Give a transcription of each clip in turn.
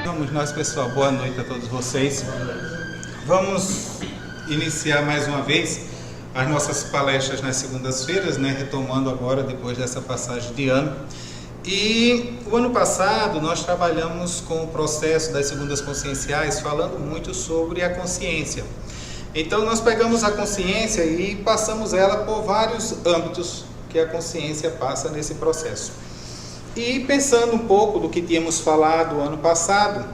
Vamos nós, pessoal. Boa noite a todos vocês. Vamos iniciar mais uma vez as nossas palestras nas segundas-feiras, retomando agora depois dessa passagem de ano. E o ano passado nós trabalhamos com o processo das segundas conscienciais, falando muito sobre a consciência. Então nós pegamos a consciência e passamos ela por vários âmbitos que a consciência passa nesse processo. E pensando um pouco do que tínhamos falado ano passado,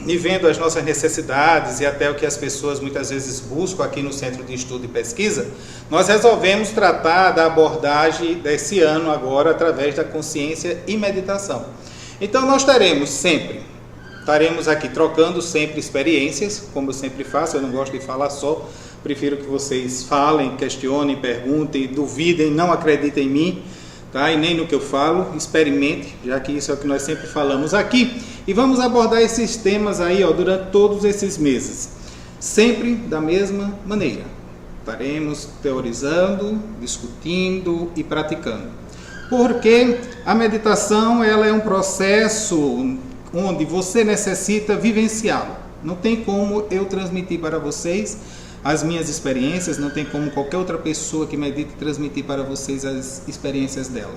e vendo as nossas necessidades e até o que as pessoas muitas vezes buscam aqui no Centro de Estudo e Pesquisa, nós resolvemos tratar da abordagem desse ano agora através da consciência e meditação. Então nós estaremos aqui trocando sempre experiências, como eu sempre faço, eu não gosto de falar só, prefiro que vocês falem, questionem, perguntem, duvidem, não acreditem em mim, tá? E nem no que eu falo, experimente, já que isso é o que nós sempre falamos aqui. E vamos abordar esses temas aí durante todos esses meses, sempre da mesma maneira. Estaremos teorizando, discutindo e praticando. Porque a meditação ela é um processo onde você necessita vivenciá-lo. Não tem como eu transmitir para vocês as minhas experiências, não tem como qualquer outra pessoa que medite transmitir para vocês as experiências dela.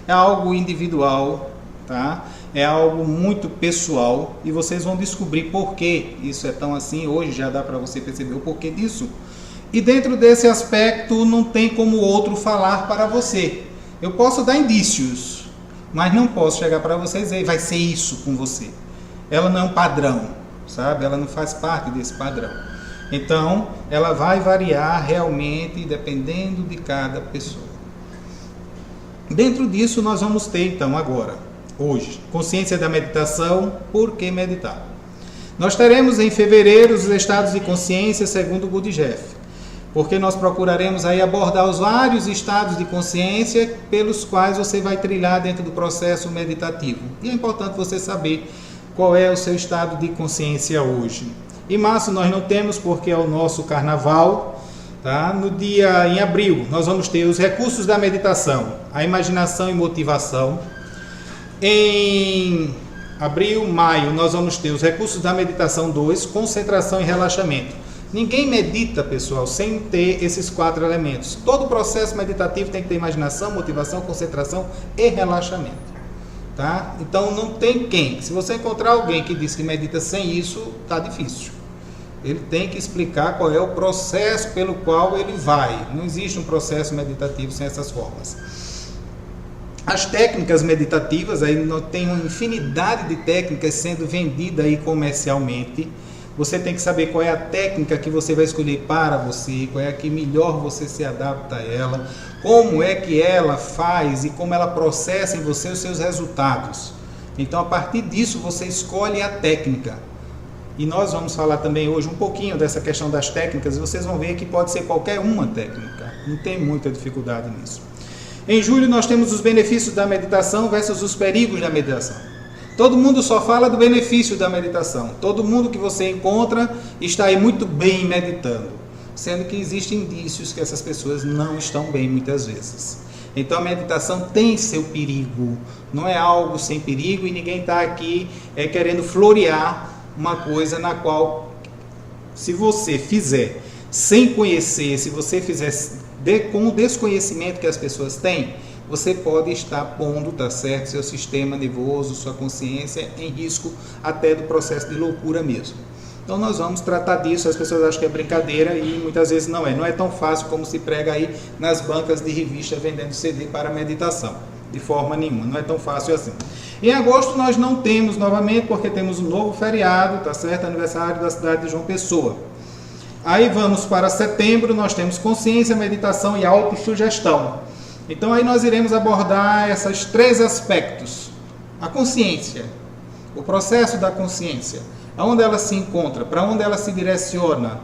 É algo individual, tá? É algo muito pessoal e vocês vão descobrir por que isso é tão assim. Hoje já dá para você perceber o porquê disso. E dentro desse aspecto não tem como outro falar para você. Eu posso dar indícios, mas não posso chegar para vocês e dizer, vai ser isso com você. Ela não é um padrão, sabe? Ela não faz parte desse padrão. Então, ela vai variar realmente dependendo de cada pessoa. Dentro disso, nós vamos ter então agora, hoje, consciência da meditação, por que meditar? Nós teremos em fevereiro os estados de consciência segundo o Gurdjieff, porque nós procuraremos aí abordar os vários estados de consciência pelos quais você vai trilhar dentro do processo meditativo. E é importante você saber qual é o seu estado de consciência hoje. Em março nós não temos porque é o nosso carnaval, tá? Em abril nós vamos ter os recursos da meditação, a imaginação e motivação. Em abril, maio nós vamos ter os recursos da meditação 2, concentração e relaxamento. Ninguém medita, pessoal, sem ter esses 4 elementos. Todo processo meditativo tem que ter imaginação, motivação, concentração e relaxamento. Tá? Então não tem quem. Se você encontrar alguém que diz que medita sem isso, tá difícil. Ele tem que explicar qual é o processo pelo qual ele vai. Não existe um processo meditativo sem essas formas. As técnicas meditativas, aí tem uma infinidade de técnicas sendo vendidas aí comercialmente. Você tem que saber qual é a técnica que você vai escolher para você, qual é a que melhor você se adapta a ela, como é que ela faz e como ela processa em você os seus resultados. Então, a partir disso, você escolhe a técnica. E nós vamos falar também hoje um pouquinho dessa questão das técnicas, e vocês vão ver que pode ser qualquer uma técnica, não tem muita dificuldade nisso. Em julho, nós temos os benefícios da meditação versus os perigos da meditação. Todo mundo só fala do benefício da meditação. Todo mundo que você encontra está aí muito bem meditando, sendo que existem indícios que essas pessoas não estão bem muitas vezes. Então a meditação tem seu perigo, não é algo sem perigo e ninguém está aqui querendo florear uma coisa na qual, se você fizer sem conhecer, se você fizer com o desconhecimento que as pessoas têm, você pode estar pondo, tá certo, seu sistema nervoso, sua consciência em risco até do processo de loucura mesmo. Então nós vamos tratar disso. As pessoas acham que é brincadeira e muitas vezes não é. Não é tão fácil como se prega aí nas bancas de revista vendendo CD para meditação. De forma nenhuma, não é tão fácil assim. Em agosto nós não temos novamente, porque temos um novo feriado, tá certo? Aniversário da cidade de João Pessoa. Aí vamos para setembro, nós temos consciência, meditação e autossugestão. Então aí nós iremos abordar esses 3 aspectos. A consciência, o processo da consciência, aonde ela se encontra, para onde ela se direciona,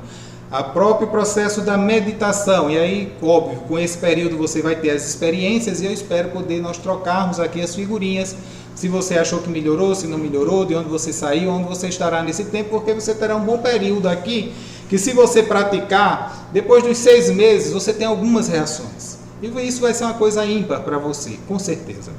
o próprio processo da meditação. E aí, óbvio, com esse período você vai ter as experiências e eu espero poder nós trocarmos aqui as figurinhas, se você achou que melhorou, se não melhorou, de onde você saiu, onde você estará nesse tempo, porque você terá um bom período aqui, que se você praticar, depois dos 6 meses você tem algumas reações. E isso vai ser uma coisa ímpar para você, com certeza.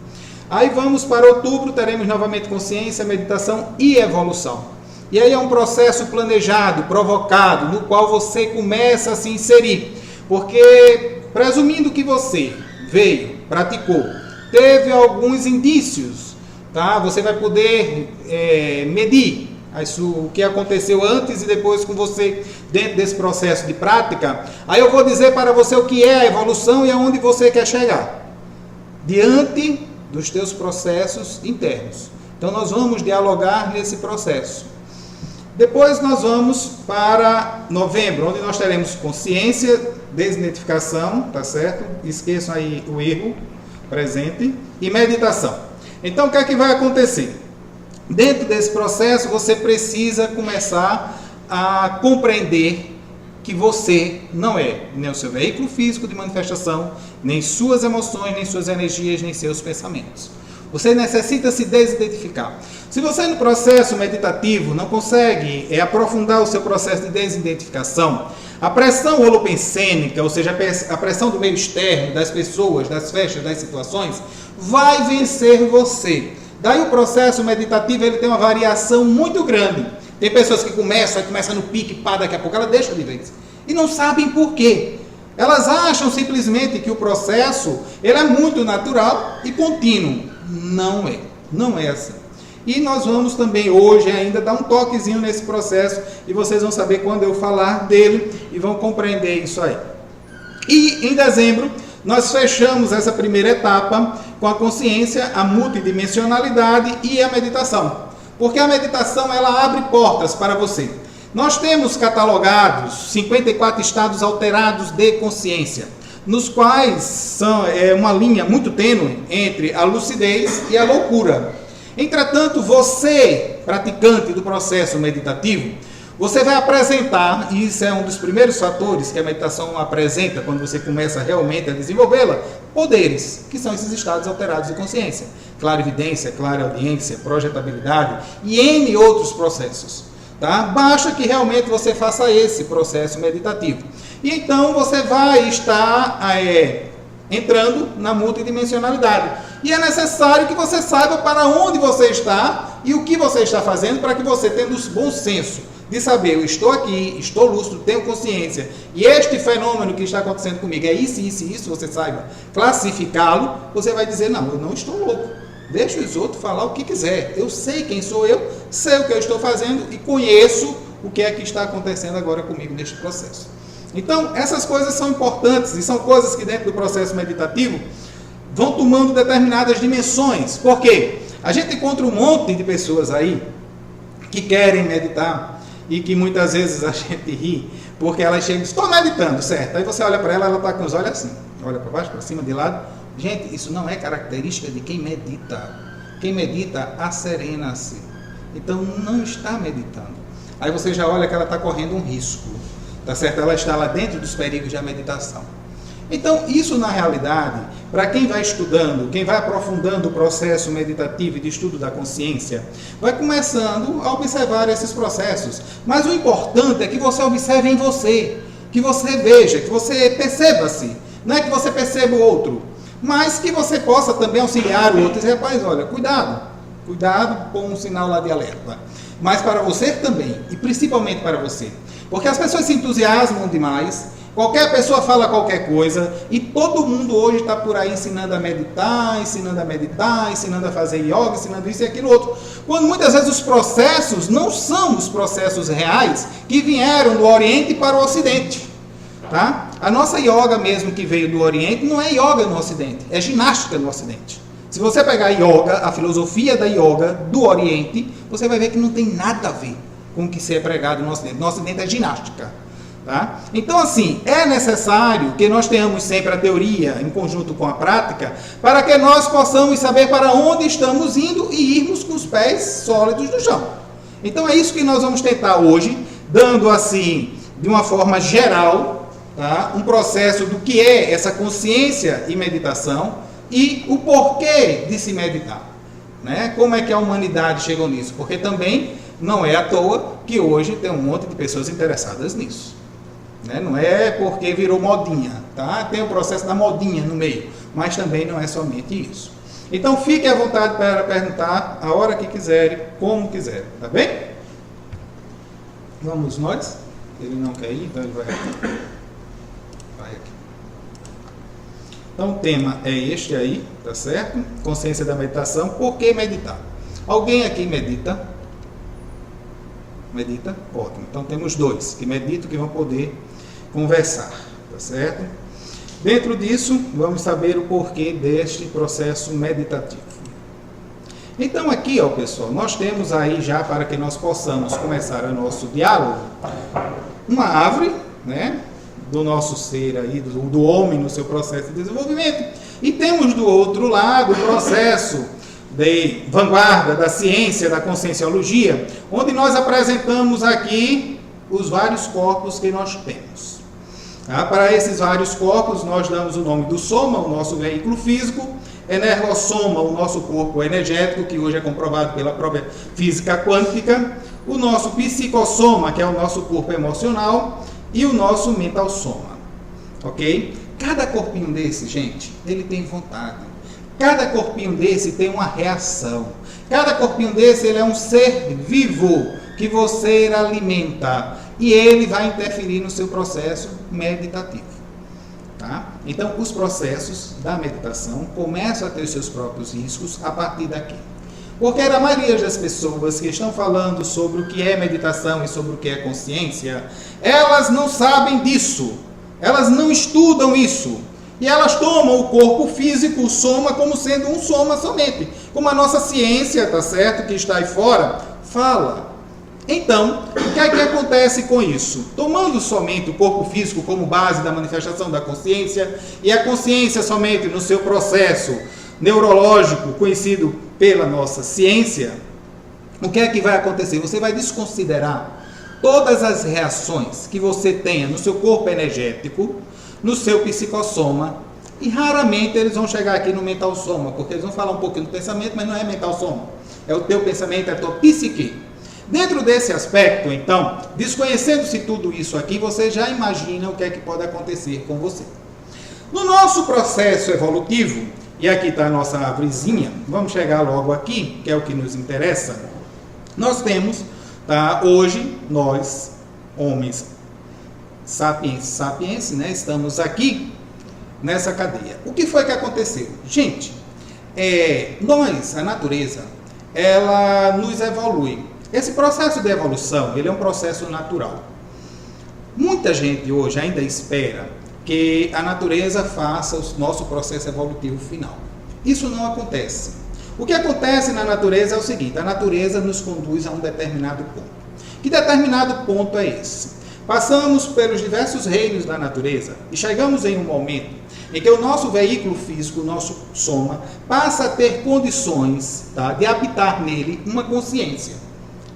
Aí vamos para outubro, teremos novamente consciência, meditação e evolução. E aí é um processo planejado, provocado, no qual você começa a se inserir. Porque, presumindo que você veio, praticou, teve alguns indícios, tá? Você vai poder medir o que aconteceu antes e depois com você dentro desse processo de prática. Aí eu vou dizer para você o que é a evolução e aonde você quer chegar diante dos teus processos internos. Então nós vamos dialogar nesse processo. Depois nós vamos para novembro, onde nós teremos consciência, desidentificação, tá certo? Esqueçam aí o erro presente, e meditação. Então o que é que vai acontecer? Dentro desse processo você precisa começar a compreender que você não é nem o seu veículo físico de manifestação, nem suas emoções, nem suas energias, nem seus pensamentos. Você necessita se desidentificar. Se você no processo meditativo não consegue aprofundar o seu processo de desidentificação, a pressão holopensênica, ou seja, a pressão do meio externo, das pessoas, das festas, das situações, vai vencer você. Daí o processo meditativo ele tem uma variação muito grande. Tem pessoas que começam no pique, pá, daqui a pouco ela deixa de vez. E não sabem por quê. Elas acham simplesmente que o processo ele é muito natural e contínuo. Não é assim. E nós vamos também hoje ainda dar um toquezinho nesse processo e vocês vão saber quando eu falar dele e vão compreender isso aí. E em dezembro nós fechamos essa primeira etapa com a consciência, a multidimensionalidade e a meditação. Porque a meditação ela abre portas para você. Nós temos catalogados 54 estados alterados de consciência, nos quais são uma linha muito tênue entre a lucidez e a loucura. Entretanto, você, praticante do processo meditativo, você vai apresentar, e isso é um dos primeiros fatores que a meditação apresenta quando você começa realmente a desenvolvê-la, poderes, que são esses estados alterados de consciência. Clarividência, clareaudiência, projetabilidade e N outros processos. Tá? Basta que realmente você faça esse processo meditativo. E então você vai estar entrando na multidimensionalidade. E é necessário que você saiba para onde você está e o que você está fazendo para que você tenha o bom senso de saber, eu estou aqui, estou lúcido, tenho consciência, e este fenômeno que está acontecendo comigo é isso, isso e isso, você saiba classificá-lo, você vai dizer, não, eu não estou louco, deixa os outros falar o que quiser, eu sei quem sou eu, sei o que eu estou fazendo e conheço o que é que está acontecendo agora comigo neste processo. Então, essas coisas são importantes e são coisas que dentro do processo meditativo vão tomando determinadas dimensões. Por quê? A gente encontra um monte de pessoas aí que querem meditar e que muitas vezes a gente ri, porque elas chegam e dizem, estou meditando, certo? Aí você olha para ela está com os olhos assim, olha para baixo, para cima, de lado. Gente, isso não é característica de quem medita. Quem medita, asserena-se. Então, não está meditando. Aí você já olha que ela está correndo um risco, tá certo? Ela está lá dentro dos perigos da meditação. Então, isso na realidade, para quem vai estudando, quem vai aprofundando o processo meditativo e de estudo da consciência, vai começando a observar esses processos. Mas o importante é que você observe em você, que você veja, que você perceba-se. Não é que você perceba o outro, mas que você possa também auxiliar o outro e dizer, rapaz, olha, cuidado, põe um sinal lá de alerta. Mas para você também, e principalmente para você. Porque as pessoas se entusiasmam demais, qualquer pessoa fala qualquer coisa, e todo mundo hoje está por aí ensinando a meditar, ensinando a fazer yoga, ensinando isso e aquilo outro. Quando muitas vezes os processos não são os processos reais que vieram do Oriente para o Ocidente. Tá? A nossa yoga mesmo que veio do Oriente não é yoga no Ocidente, é ginástica no Ocidente. Se você pegar a yoga, a filosofia da yoga do Oriente, você vai ver que não tem nada a ver com o que se é pregado no Ocidente. No Ocidente é ginástica. Tá? Então, assim, é necessário que nós tenhamos sempre a teoria em conjunto com a prática, para que nós possamos saber para onde estamos indo e irmos com os pés sólidos no chão. Então, é isso que nós vamos tentar hoje, dando assim, de uma forma geral, tá? Um processo do que é essa consciência e meditação e o porquê de se meditar. Né? Como é que a humanidade chegou nisso? Porque também não é à toa que hoje tem um monte de pessoas interessadas nisso. Né? Não é porque virou modinha, tá? Tem o processo da modinha no meio, mas também não é somente isso. Então fiquem à vontade para perguntar a hora que quiserem, como quiserem, tá bem? Vamos nós? Ele não quer ir, então ele vai aqui. Vai aqui. Então o tema é este aí, tá certo? Consciência da meditação. Por que meditar? Alguém aqui medita? Medita? Ótimo. Então temos dois que meditam, que vão poder conversar, tá certo? Dentro disso, vamos saber o porquê deste processo meditativo. Então aqui, ó, pessoal, nós temos aí já, para que nós possamos começar o nosso diálogo, uma árvore, né, do nosso ser aí, do homem no seu processo de desenvolvimento, e temos do outro lado o processo de vanguarda da ciência, da conscienciologia, onde nós apresentamos aqui os vários corpos que nós temos. Para esses vários corpos, nós damos o nome do soma, o nosso veículo físico, energossoma, o nosso corpo energético, que hoje é comprovado pela própria física quântica, o nosso psicossoma, que é o nosso corpo emocional, e o nosso mental soma. Ok? Cada corpinho desse, gente, ele tem vontade. Cada corpinho desse tem uma reação. Cada corpinho desse, ele é um ser vivo que você alimenta. E ele vai interferir no seu processo meditativo. Tá? Então, os processos da meditação começam a ter seus próprios riscos a partir daqui. Porque a maioria das pessoas que estão falando sobre o que é meditação e sobre o que é consciência, elas não sabem disso. Elas não estudam isso. E elas tomam o corpo físico, o soma, como sendo um soma somente. Como a nossa ciência, tá certo, que está aí fora, fala. Então, o que é que acontece com isso? Tomando somente o corpo físico como base da manifestação da consciência, e a consciência somente no seu processo neurológico, conhecido pela nossa ciência, o que é que vai acontecer? Você vai desconsiderar todas as reações que você tenha no seu corpo energético, no seu psicossoma, e raramente eles vão chegar aqui no mental soma, porque eles vão falar um pouquinho do pensamento, mas não é mental soma, é o teu pensamento, é a tua psique. Dentro desse aspecto, então, desconhecendo-se tudo isso aqui, você já imagina o que é que pode acontecer com você. No nosso processo evolutivo, e aqui está a nossa árvorezinha, vamos chegar logo aqui, que é o que nos interessa, nós temos, tá, hoje, nós, homens sapiens, né, estamos aqui nessa cadeia. O que foi que aconteceu? Gente, nós, a natureza, ela nos evolui. Esse processo de evolução, ele é um processo natural. Muita gente hoje ainda espera que a natureza faça o nosso processo evolutivo final. Isso não acontece. O que acontece na natureza é o seguinte: a natureza nos conduz a um determinado ponto. Que determinado ponto é esse? Passamos pelos diversos reinos da natureza e chegamos em um momento em que o nosso veículo físico, o nosso soma, passa a ter condições, tá, de habitar nele uma consciência.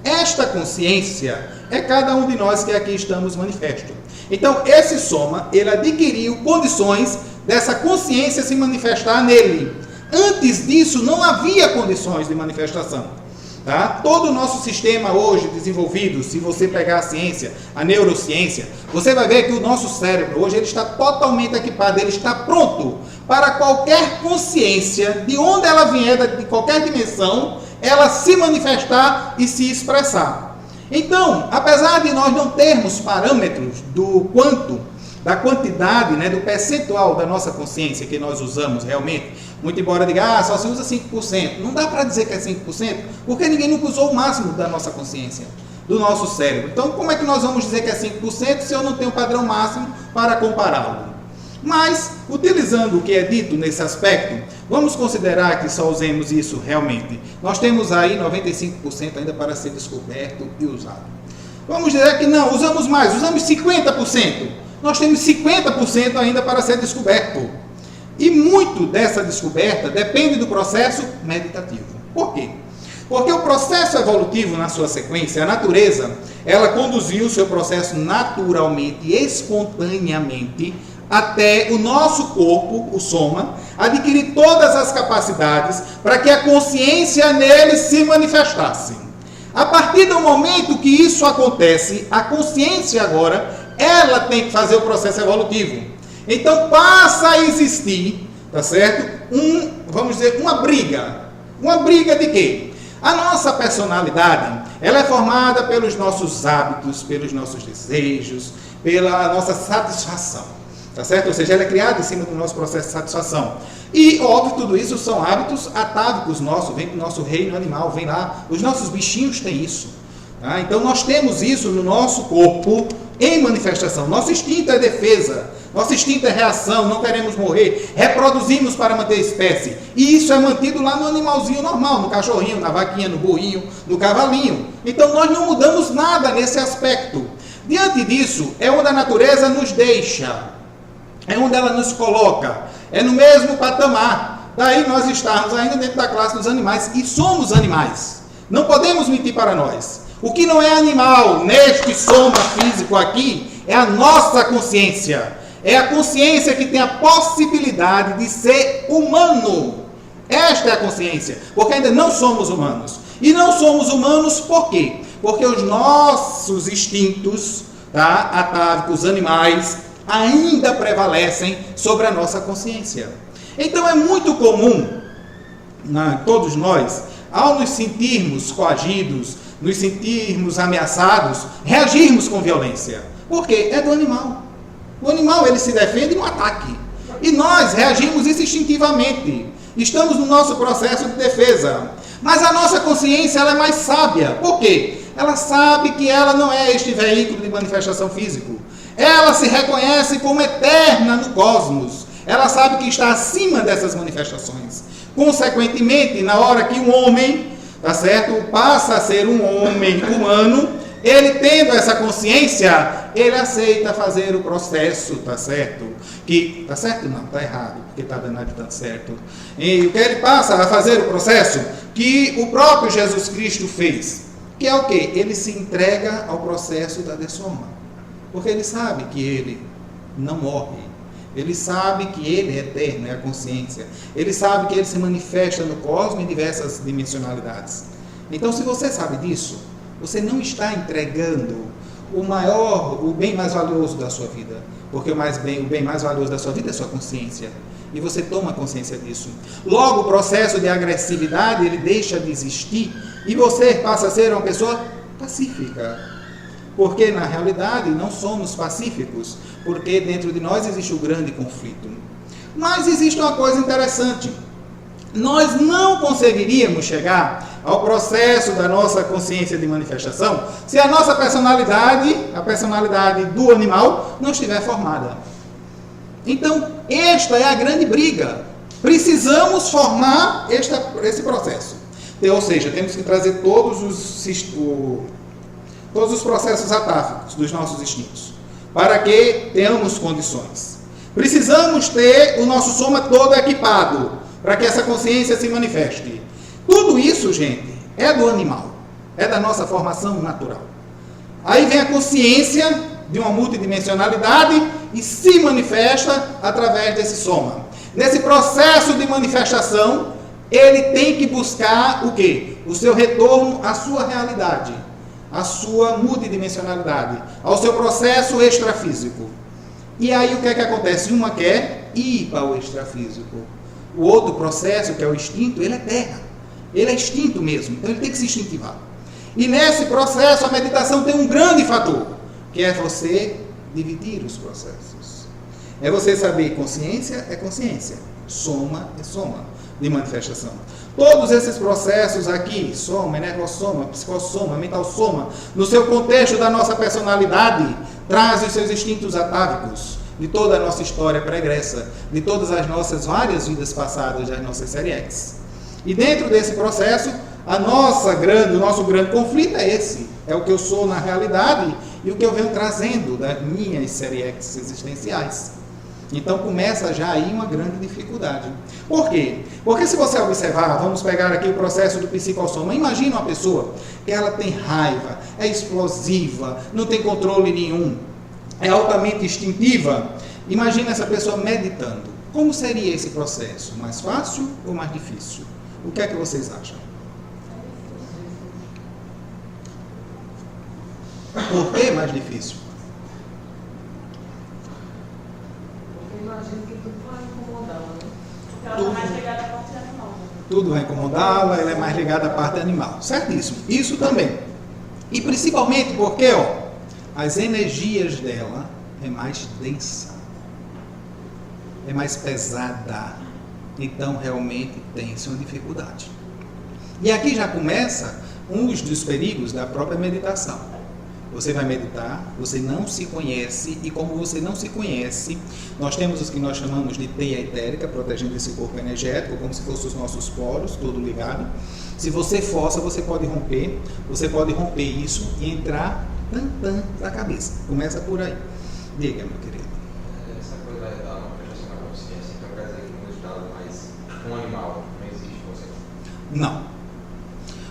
Esta consciência é cada um de nós que aqui estamos manifesto. Então, esse soma, ele adquiriu condições dessa consciência se manifestar nele. Antes disso, não havia condições de manifestação. Tá? Todo o nosso sistema hoje desenvolvido, se você pegar a ciência, a neurociência, você vai ver que o nosso cérebro hoje ele está totalmente equipado, ele está pronto para qualquer consciência, de onde ela vier, de qualquer dimensão, ela se manifestar e se expressar. Então, apesar de nós não termos parâmetros do quanto, da quantidade, né, do percentual da nossa consciência que nós usamos realmente, muito embora diga, só se usa 5%. Não dá para dizer que é 5%, porque ninguém nunca usou o máximo da nossa consciência, do nosso cérebro. Então, como é que nós vamos dizer que é 5% se eu não tenho um padrão máximo para compará-lo? Mas, utilizando o que é dito nesse aspecto, vamos considerar que só usemos isso realmente. Nós temos aí 95% ainda para ser descoberto e usado. Vamos dizer que não, usamos mais, usamos 50%. Nós temos 50% ainda para ser descoberto. E muito dessa descoberta depende do processo meditativo. Por quê? Porque o processo evolutivo, na sua sequência, a natureza, ela conduziu o seu processo naturalmente e espontaneamente até o nosso corpo, o soma, adquirir todas as capacidades para que a consciência nele se manifestasse. A partir do momento que isso acontece, a consciência agora, ela tem que fazer o processo evolutivo. Então passa a existir, tá certo? Vamos dizer, uma briga. Uma briga de quê? A nossa personalidade, ela é formada pelos nossos hábitos, pelos nossos desejos, pela nossa satisfação, tá certo? Ou seja, ela é criada em cima do nosso processo de satisfação. E, óbvio, tudo isso são hábitos atávicos nossos, vem do nosso reino animal, vem lá, os nossos bichinhos têm isso. Tá? Então, nós temos isso no nosso corpo em manifestação. Nosso instinto é defesa, nosso instinto é reação, não queremos morrer, reproduzimos para manter a espécie. E isso é mantido lá no animalzinho normal, no cachorrinho, na vaquinha, no burrinho, no cavalinho. Então, nós não mudamos nada nesse aspecto. Diante disso, é onde a natureza nos deixa, é onde ela nos coloca, é no mesmo patamar. Daí nós estarmos ainda dentro da classe dos animais, e somos animais. Não podemos mentir para nós. O que não é animal neste soma físico aqui é a nossa consciência. É a consciência que tem a possibilidade de ser humano. Esta é a consciência, porque ainda não somos humanos. E não somos humanos por quê? Porque os nossos instintos, tá, atávicos, animais, ainda prevalecem sobre a nossa consciência. Então é muito comum, todos nós, ao nos sentirmos coagidos, nos sentirmos ameaçados, reagirmos com violência. Por quê? É do animal. O animal, ele se defende no ataque. E nós reagimos instintivamente. Estamos no nosso processo de defesa. Mas a nossa consciência, ela é mais sábia. Por quê? Ela sabe que ela não é este veículo de manifestação físico. Ela se reconhece como eterna no cosmos. Ela sabe que está acima dessas manifestações. Consequentemente, na hora que um homem, tá certo, passa a ser um homem humano, ele tendo essa consciência, ele aceita fazer o processo, tá certo? Que, tá certo? Não, tá errado, porque tá danado tanto certo. E o que ele passa a fazer o processo que o próprio Jesus Cristo fez, que é o quê? Ele se entrega ao processo da dessoma. Porque ele sabe que ele não morre. Ele sabe que ele é eterno, é a consciência. Ele sabe que ele se manifesta no cosmos em diversas dimensionalidades. Então, se você sabe disso, você não está entregando o bem mais valioso da sua vida. Porque o bem mais valioso da sua vida é a sua consciência. E você toma consciência disso. Logo, o processo de agressividade, ele deixa de existir. E você passa a ser uma pessoa pacífica. Porque, na realidade, não somos pacíficos, porque dentro de nós existe o grande conflito. Mas existe uma coisa interessante. Nós não conseguiríamos chegar ao processo da nossa consciência de manifestação se a nossa personalidade, a personalidade do animal, não estiver formada. Então, esta é a grande briga. Precisamos formar esse processo. Ou seja, temos que trazer todos os processos atávicos dos nossos instintos, para que tenhamos condições. Precisamos ter o nosso soma todo equipado, para que essa consciência se manifeste. Tudo isso, gente, é do animal, é da nossa formação natural. Aí vem a consciência de uma multidimensionalidade e se manifesta através desse soma. Nesse processo de manifestação, ele tem que buscar o quê? O seu retorno à sua realidade, à sua multidimensionalidade, ao seu processo extrafísico. E aí o que é que acontece? Uma quer ir para o extrafísico. O outro processo, que é o instinto, ele é terra. Ele é instinto mesmo, então ele tem que se instintivar. E nesse processo a meditação tem um grande fator, que é você dividir os processos. É você saber consciência é consciência, soma é soma de manifestação. Todos esses processos aqui, soma, energossoma, psicossoma, mental soma, no seu contexto da nossa personalidade, trazem os seus instintos atávicos de toda a nossa história pregressa, de todas as nossas várias vidas passadas, das nossas série X. E dentro desse processo, o nosso grande conflito é esse. É o que eu sou na realidade e o que eu venho trazendo das minhas série X existenciais. Então começa já aí uma grande dificuldade. Por quê? Porque se você observar, vamos pegar aqui o processo do psicossoma. Imagina uma pessoa que ela tem raiva, é explosiva, não tem controle nenhum, é altamente instintiva. Imagina essa pessoa meditando. Como seria esse processo? Mais fácil ou mais difícil? O que é que vocês acham? Por que mais difícil? Porque imagino que tudo vai incomodar, né? Ela é mais ligada à parte animal. Tudo vai incomodá-la, ela é mais ligada à parte animal. Certíssimo. Isso também. E principalmente porque, as energias dela é mais densa, é mais pesada. Então, realmente, tem-se uma dificuldade. E aqui já começa um dos perigos da própria meditação. Você vai meditar, você não se conhece, e como você não se conhece, nós temos os que nós chamamos de teia etérica, protegendo esse corpo energético, como se fossem os nossos poros, tudo ligado. Se você força, você pode romper isso e entrar da cabeça. Começa por aí. Diga, meu querido. Essa coisa da manifestação da consciência, então quer dizer que no estado mais um animal não existe consciência? Não.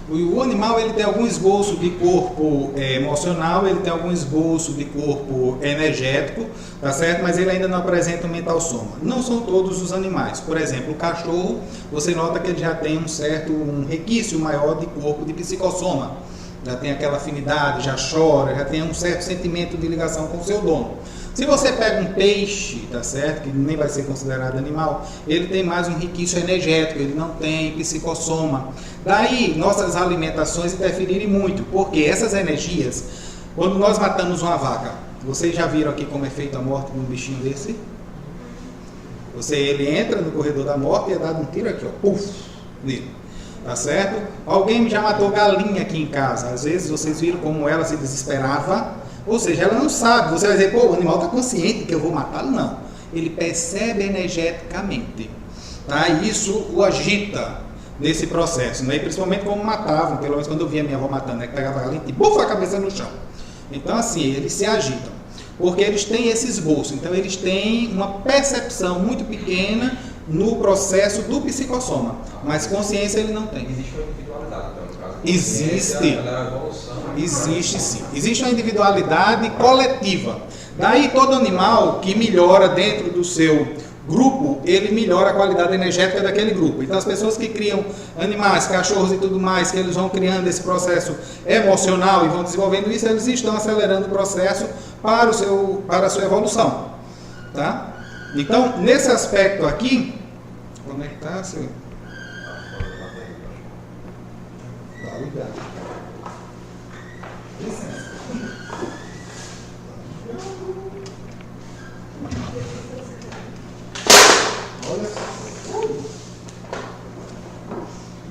O animal ele tem algum esboço de corpo emocional, ele tem algum esboço de corpo energético, tá certo? Mas ele ainda não apresenta um mental soma. Não são todos os animais. Por exemplo, o cachorro, você nota que ele já tem um requisito maior de corpo de psicossoma. Já tem aquela afinidade, já chora, já tem um certo sentimento de ligação com o seu dono. Se você pega um peixe, tá certo, que nem vai ser considerado animal, ele tem mais um requisito energético, ele não tem psicossoma. Daí, nossas alimentações interferirem muito, porque essas energias, quando nós matamos uma vaca, vocês já viram aqui como é feita a morte de um bichinho desse? Ele entra no corredor da morte e é dado um tiro aqui, puf, nele. Tá certo? Alguém já matou galinha aqui em casa. Às vezes vocês viram como ela se desesperava. Ou seja, ela não sabe. Você vai dizer, o animal está consciente que eu vou matá-lo? Não. Ele percebe energeticamente. Tá? E isso o agita nesse processo. Né? E principalmente como matavam. Pelo menos quando eu via minha avó matando, né? Que pegava a galinha e bufa a cabeça no chão. Então assim, eles se agitam. Porque eles têm esse esboço. Então eles têm uma percepção muito pequena no processo do psicossoma, mas consciência ele não tem. Existe uma individualidade, então, no caso. Existe sim. Existe uma individualidade coletiva. Daí todo animal que melhora dentro do seu grupo, ele melhora a qualidade energética daquele grupo. Então as pessoas que criam animais, cachorros e tudo mais, que eles vão criando esse processo emocional e vão desenvolvendo isso, eles estão acelerando o processo para a sua evolução. Tá? Então, nesse aspecto aqui, como é que está, senhor? Tá ligado. Licença. Olha só.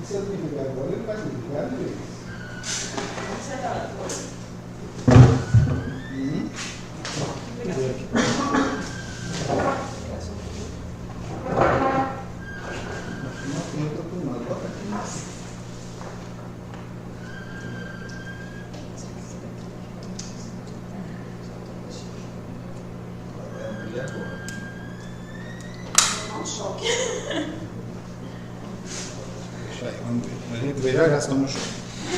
E se eu desligar agora, ele vai desligar de vez. A gente vê já estamos.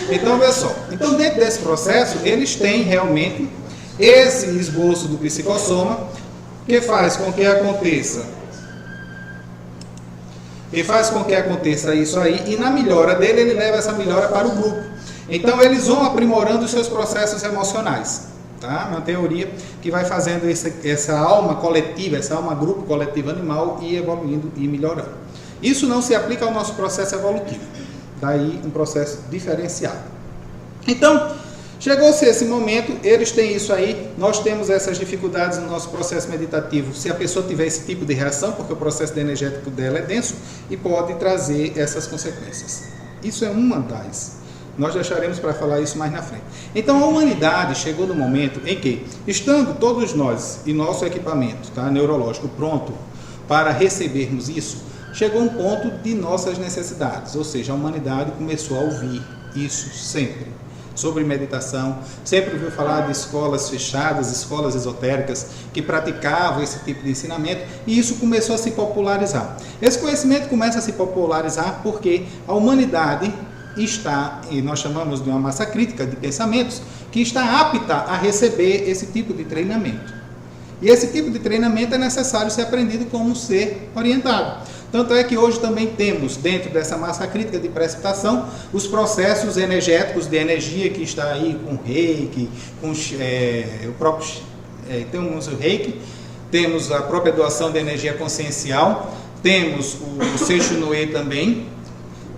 Então, olha só. Então, dentro desse processo, eles têm realmente esse esboço do psicossoma que faz com que aconteça. Isso aí, e na melhora dele, ele leva essa melhora para o grupo. Então, eles vão aprimorando os seus processos emocionais. Tá? Uma teoria que vai fazendo essa alma coletiva, essa alma grupo coletivo animal e evoluindo e melhorando. Isso não se aplica ao nosso processo evolutivo. Daí um processo diferenciado. Então, chegou-se esse momento, eles têm isso aí, nós temos essas dificuldades no nosso processo meditativo. Se a pessoa tiver esse tipo de reação, porque o processo energético dela é denso e pode trazer essas consequências. Isso é uma das. Nós deixaremos para falar isso mais na frente. Então, a humanidade chegou no momento em que, estando todos nós e nosso equipamento neurológico pronto para recebermos isso, chegou um ponto de nossas necessidades. Ou seja, a humanidade começou a ouvir isso sempre. Sobre meditação, sempre ouviu falar de escolas fechadas, escolas esotéricas, que praticavam esse tipo de ensinamento, e isso começou a se popularizar. Esse conhecimento começa a se popularizar porque a humanidade está, e nós chamamos de uma massa crítica de pensamentos, que está apta a receber esse tipo de treinamento. E esse tipo de treinamento é necessário ser aprendido como ser orientado. Tanto é que hoje também temos, dentro dessa massa crítica de precipitação, os processos energéticos de energia que está aí com reiki, com o próprio temos o reiki, temos a própria doação de energia consciencial, temos o Seixunoe também,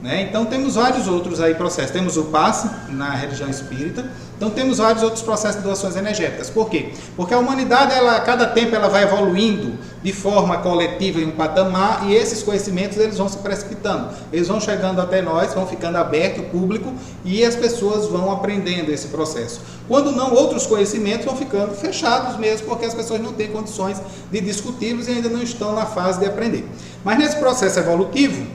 né? Então temos vários outros aí processos. Temos o passe na religião espírita. Então temos vários outros processos de doações energéticas. Por quê? Porque a humanidade, a cada tempo, ela vai evoluindo de forma coletiva em um patamar, e esses conhecimentos eles vão se precipitando. Eles vão chegando até nós, vão ficando aberto, público, e as pessoas vão aprendendo esse processo. Quando não, outros conhecimentos vão ficando fechados mesmo, porque as pessoas não têm condições de discuti-los e ainda não estão na fase de aprender. Mas nesse processo evolutivo,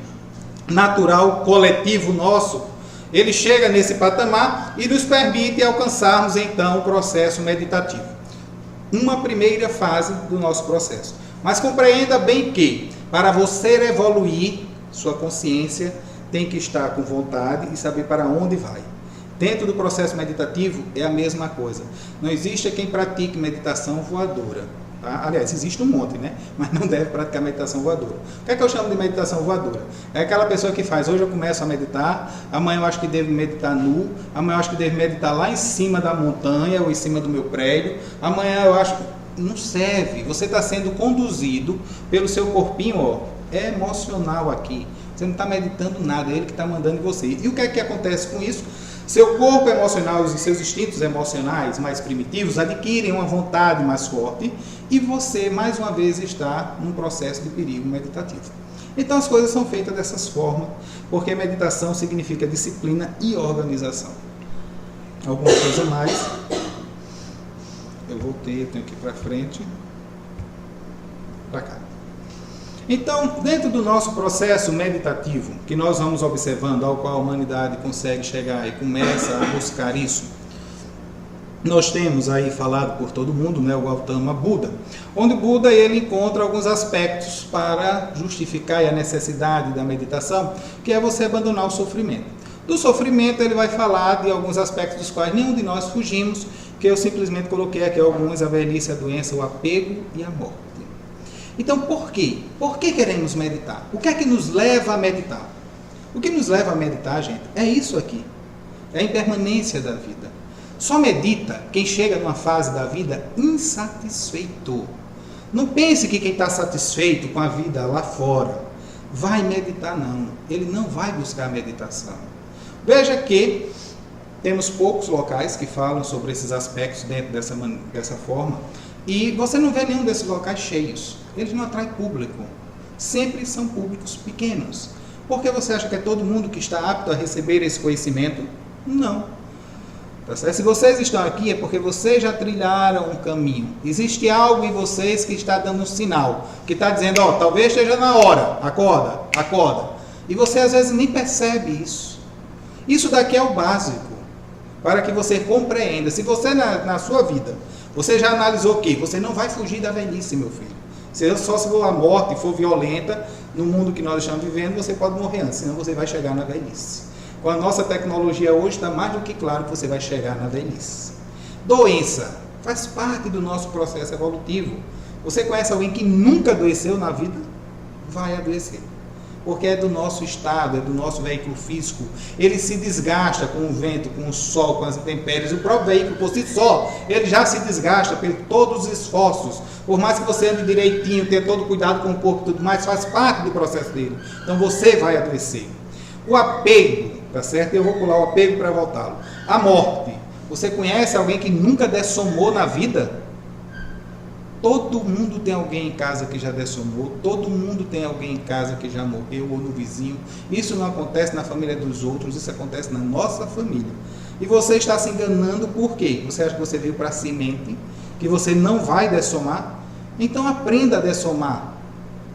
natural, coletivo nosso, ele chega nesse patamar e nos permite alcançarmos então o processo meditativo. Uma primeira fase do nosso processo. Mas compreenda bem que, para você evoluir, sua consciência tem que estar com vontade e saber para onde vai. Dentro do processo meditativo é a mesma coisa. Não existe quem pratique meditação voadora. Tá? Aliás, existe um monte, né? Mas não deve praticar meditação voadora. O que é que eu chamo de meditação voadora? É aquela pessoa que faz, hoje eu começo a meditar, amanhã eu acho que devo meditar nu, amanhã eu acho que devo meditar lá em cima da montanha ou em cima do meu prédio, amanhã eu acho que não serve. Você está sendo conduzido pelo seu corpinho, ó, emocional aqui. Você não está meditando nada, é ele que está mandando em você. E o que é que acontece com isso? Seu corpo emocional e seus instintos emocionais mais primitivos adquirem uma vontade mais forte e você, mais uma vez, está num processo de perigo meditativo. Então as coisas são feitas dessas formas, porque meditação significa disciplina e organização. Alguma coisa mais? Eu voltei, eu tenho que ir para frente. Para cá. Então, dentro do nosso processo meditativo, que nós vamos observando, ao qual a humanidade consegue chegar e começa a buscar isso, nós temos aí falado por todo mundo, né, o Gautama Buda, onde Buda ele encontra alguns aspectos para justificar a necessidade da meditação, que é você abandonar o sofrimento. Do sofrimento ele vai falar de alguns aspectos dos quais nenhum de nós fugimos, que eu simplesmente coloquei aqui alguns: a velhice, a doença, o apego e a morte. Então, por quê? Por que queremos meditar? O que é que nos leva a meditar? O que nos leva a meditar, gente, é isso aqui. É a impermanência da vida. Só medita quem chega numa fase da vida insatisfeito. Não pense que quem está satisfeito com a vida lá fora vai meditar, não. Ele não vai buscar meditação. Veja que temos poucos locais que falam sobre esses aspectos dentro dessa forma. E você não vê nenhum desses locais cheios. Eles não atraem público. Sempre são públicos pequenos. Por que você acha que é todo mundo que está apto a receber esse conhecimento? Não. Tá certo? Se vocês estão aqui é porque vocês já trilharam um caminho. Existe algo em vocês que está dando um sinal, que está dizendo, ó, talvez esteja na hora. Acorda, acorda. E você às vezes nem percebe isso. Isso daqui é o básico, para que você compreenda. Se você na sua vida, você já analisou o quê? Você não vai fugir da velhice, meu filho. Só se a morte for violenta, no mundo que nós estamos vivendo, você pode morrer antes, senão você vai chegar na velhice. Com a nossa tecnologia hoje, está mais do que claro que você vai chegar na velhice. Doença faz parte do nosso processo evolutivo. Você conhece alguém que nunca adoeceu na vida? Vai adoecer. Porque é do nosso estado, é do nosso veículo físico. Ele se desgasta com o vento, com o sol, com as intempéries. O próprio veículo por si só, ele já se desgasta por todos os esforços. Por mais que você ande direitinho, tenha todo cuidado com o corpo e tudo mais, faz parte do processo dele. Então você vai adoecer. O apego, tá certo? Eu vou pular o apego para voltá-lo. A morte. Você conhece alguém que nunca dessomou na vida? Todo mundo tem alguém em casa que já dessomou, todo mundo tem alguém em casa que já morreu ou no vizinho. Isso não acontece na família dos outros, isso acontece na nossa família. E você está se enganando por quê? Você acha que você veio para a semente, que você não vai dessomar? Então aprenda a dessomar.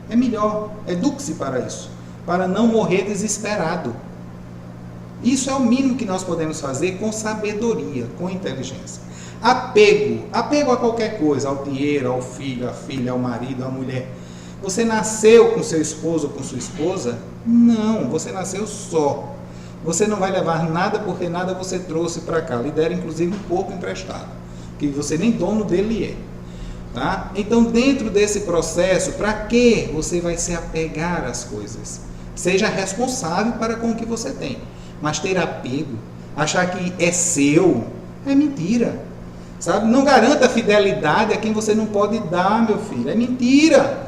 É melhor, eduque-se para isso, para não morrer desesperado. Isso é o mínimo que nós podemos fazer com sabedoria, com inteligência. Apego a qualquer coisa, ao dinheiro, ao filho, à filha, ao marido, à mulher. Você nasceu com seu esposo ou com sua esposa? Não, você nasceu só. Você não vai levar nada porque nada você trouxe para cá. Lhe deram inclusive um pouco emprestado, que você nem dono dele é. Tá? Então dentro desse processo, para que você vai se apegar às coisas? Seja responsável para com o que você tem. Mas ter apego, achar que é seu, é mentira. Sabe? Não garanta fidelidade a quem você não pode dar, meu filho. É mentira.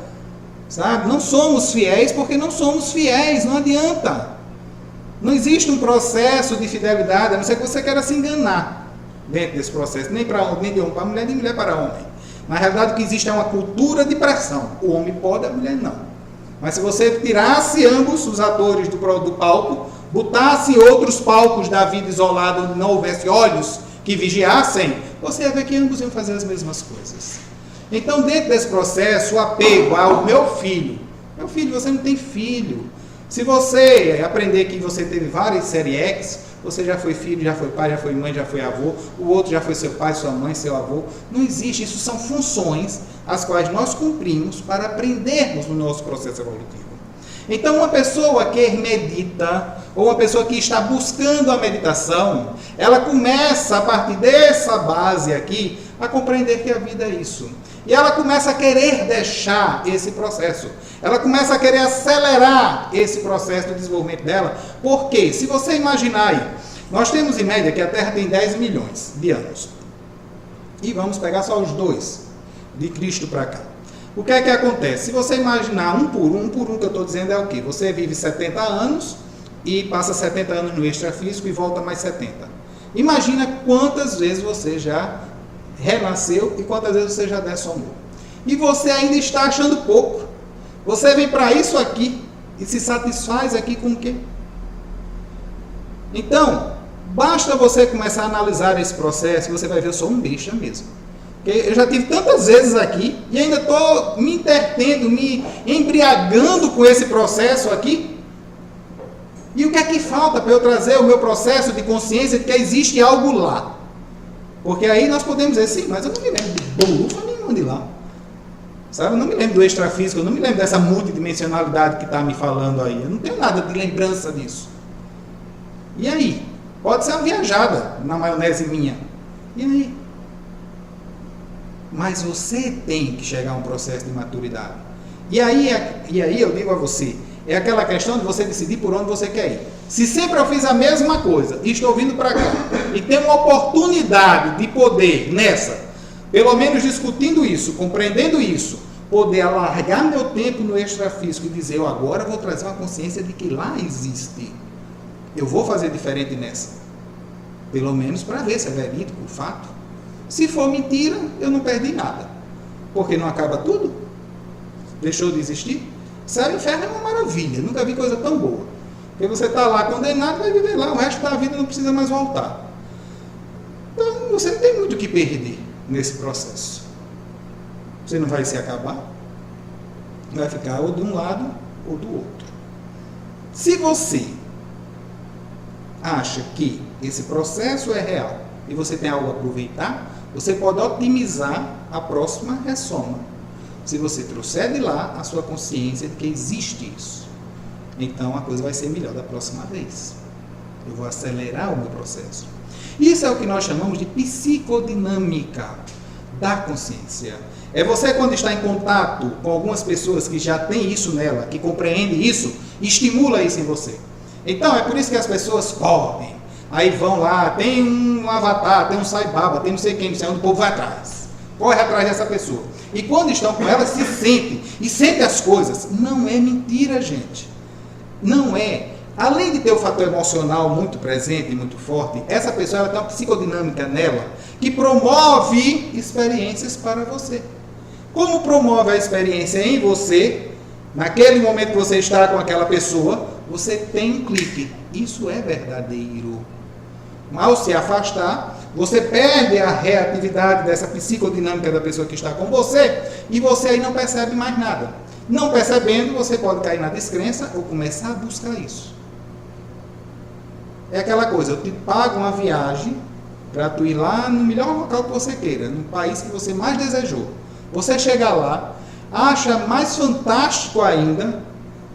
Sabe? Não somos fiéis porque não somos fiéis. Não adianta. Não existe um processo de fidelidade, a não ser que você queira se enganar dentro desse processo. Nem de homem para mulher, nem mulher para homem. Na realidade, o que existe é uma cultura de pressão. O homem pode, a mulher não. Mas se você tirasse ambos os atores do palco, botasse outros palcos da vida isolada onde não houvesse olhos que vigiassem, você ia ver que ambos iam fazer as mesmas coisas. Então, dentro desse processo, o apego ao meu filho, você não tem filho. Se você aprender que você teve várias série X, você já foi filho, já foi pai, já foi mãe, já foi avô, o outro já foi seu pai, sua mãe, seu avô. Não existe, isso são funções as quais nós cumprimos para aprendermos no nosso processo evolutivo. Então, uma pessoa que medita, ou uma pessoa que está buscando a meditação, ela começa, a partir dessa base aqui, a compreender que a vida é isso. E ela começa a querer deixar esse processo. Ela começa a querer acelerar esse processo de desenvolvimento dela. Porque, se você imaginar aí, nós temos em média que a Terra tem 10 milhões de anos. E vamos pegar só os 2, de Cristo para cá. O que é que acontece? Se você imaginar um por um que eu estou dizendo é o quê? Você vive 70 anos e passa 70 anos no extrafísico e volta mais 70. Imagina quantas vezes você já renasceu e quantas vezes você já dessomou. E você ainda está achando pouco. Você vem para isso aqui e se satisfaz aqui com o quê? Então, basta você começar a analisar esse processo e você vai ver, eu sou um bicho mesmo. Eu já tive tantas vezes aqui e ainda estou me entretendo, me embriagando com esse processo aqui. E o que é que falta para eu trazer o meu processo de consciência de que existe algo lá? Porque aí nós podemos dizer, sim, mas eu não me lembro de bolufa nenhuma de lá. Sabe? Eu não me lembro do extrafísico, eu não me lembro dessa multidimensionalidade que está me falando aí. Eu não tenho nada de lembrança disso. E aí? Pode ser uma viajada na maionese minha. E aí? Mas você tem que chegar a um processo de maturidade. E aí eu digo a você, é aquela questão de você decidir por onde você quer ir. Se sempre eu fiz a mesma coisa e estou vindo para cá e tenho uma oportunidade de poder nessa, pelo menos discutindo isso, compreendendo isso, poder alargar meu tempo no extrafísico e dizer, eu agora vou trazer uma consciência de que lá existe. Eu vou fazer diferente nessa. Pelo menos para ver se é verídico o fato. Se for mentira, eu não perdi nada. Porque não acaba tudo? Deixou de existir? Céu e inferno é uma maravilha. Nunca vi coisa tão boa. Porque você está lá condenado, vai viver lá. O resto da vida não precisa mais voltar. Então, você não tem muito o que perder nesse processo. Você não vai se acabar. Vai ficar ou de um lado ou do outro. Se você acha que esse processo é real e você tem algo a aproveitar, você pode otimizar a próxima ressoma. Se você trouxer de lá a sua consciência de que existe isso, então a coisa vai ser melhor da próxima vez. Eu vou acelerar o meu processo. Isso é o que nós chamamos de psicodinâmica da consciência. É você, quando está em contato com algumas pessoas que já têm isso nela, que compreendem isso, estimula isso em você. Então, é por isso que as pessoas correm. Aí vão lá, tem um avatar, tem um Sai Baba, tem não sei quem, não sei onde, o povo vai atrás. Corre atrás dessa pessoa. E quando estão com ela, se sentem. E sentem as coisas. Não é mentira, gente. Não é. Além de ter o fator emocional muito presente e muito forte, essa pessoa ela tem uma psicodinâmica nela que promove experiências para você. Como promove a experiência em você, naquele momento que você está com aquela pessoa, você tem um clique. Isso é verdadeiro. Ao se afastar, você perde a reatividade dessa psicodinâmica da pessoa que está com você e você aí não percebe mais nada. Não percebendo, você pode cair na descrença ou começar a buscar isso. É aquela coisa, eu te pago uma viagem para tu ir lá no melhor local que você queira, no país que você mais desejou. Você chega lá, acha mais fantástico ainda,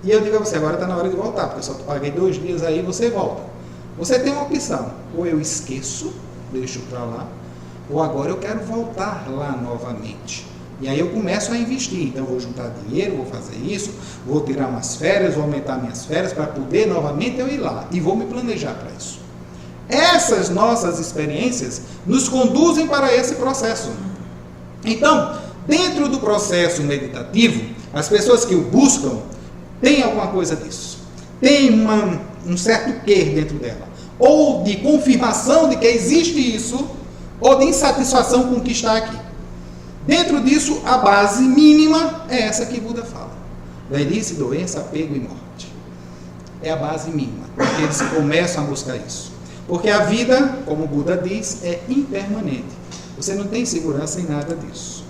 e eu digo a você, agora está na hora de voltar, porque eu só te paguei 2 dias aí e você volta. Você tem uma opção, ou eu esqueço, deixo para lá, ou agora eu quero voltar lá novamente. E aí eu começo a investir, então eu vou juntar dinheiro, vou fazer isso, vou tirar umas férias, vou aumentar minhas férias para poder novamente eu ir lá, e vou me planejar para isso. Essas nossas experiências nos conduzem para esse processo. Então, dentro do processo meditativo, as pessoas que o buscam têm alguma coisa disso. Tem um certo quê dentro dela. Ou de confirmação de que existe isso, ou de insatisfação com o que está aqui. Dentro disso, a base mínima é essa que Buda fala. Velhice, doença, apego e morte. É a base mínima, porque eles começam a buscar isso. Porque a vida, como Buda diz, é impermanente. Você não tem segurança em nada disso.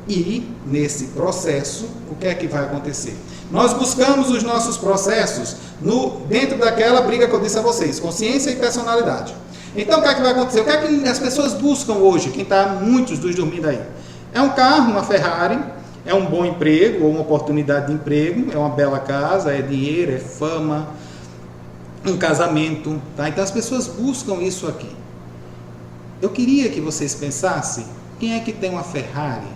E, nesse processo, o que é que vai acontecer? Nós buscamos os nossos processos dentro daquela briga que eu disse a vocês, consciência e personalidade. Então, o que é que vai acontecer? O que é que as pessoas buscam hoje, quem está muitos dos dormindo aí? É um carro, uma Ferrari, é um bom emprego, ou uma oportunidade de emprego, é uma bela casa, é dinheiro, é fama, um casamento. Tá? Então, as pessoas buscam isso aqui. Eu queria que vocês pensassem, quem é que tem uma Ferrari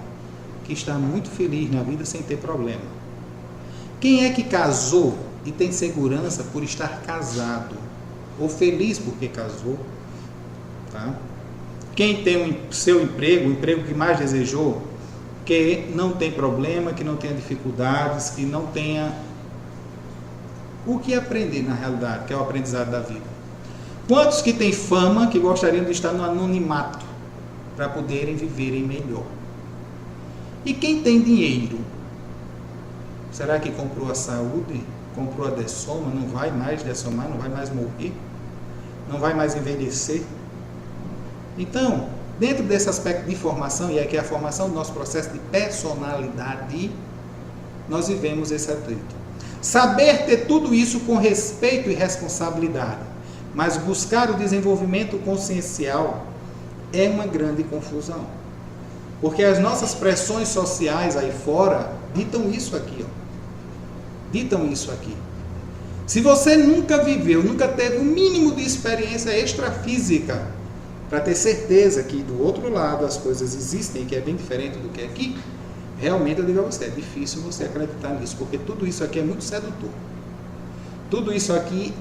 que está muito feliz na vida sem ter problema? Quem é que casou e tem segurança por estar casado? Ou feliz porque casou? Tá? Quem tem o seu emprego, o emprego que mais desejou, que não tem problema, que não tenha dificuldades, que não tenha o que aprender na realidade, que é o aprendizado da vida. Quantos que têm fama, que gostariam de estar no anonimato, para poderem viverem melhor? E quem tem dinheiro? Será que comprou a saúde? Comprou a dessoma? Não vai mais dessomar? Não vai mais morrer? Não vai mais envelhecer? Então, dentro desse aspecto de formação, e aqui é a formação do nosso processo de personalidade, nós vivemos esse atrito. Saber ter tudo isso com respeito e responsabilidade, mas buscar o desenvolvimento consciencial é uma grande confusão. Porque as nossas pressões sociais aí fora ditam isso aqui, ó. Ditam isso aqui. Se você nunca viveu, nunca teve o mínimo de experiência extrafísica para ter certeza que do outro lado as coisas existem, que é bem diferente do que é aqui, realmente eu digo a você, é difícil você acreditar nisso, porque tudo isso aqui é muito sedutor. Tudo isso aqui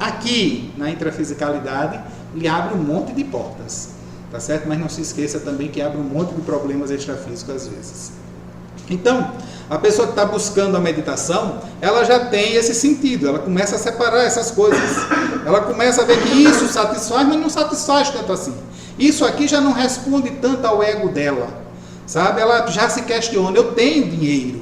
na intrafisicalidade, lhe abre um monte de portas, tá certo? Mas não se esqueça também que abre um monte de problemas extrafísicos às vezes. Então, a pessoa que está buscando a meditação, ela já tem esse sentido, ela começa a separar essas coisas. Ela começa a ver que isso satisfaz, mas não satisfaz tanto assim. Isso aqui já não responde tanto ao ego dela, sabe? Ela já se questiona, eu tenho dinheiro,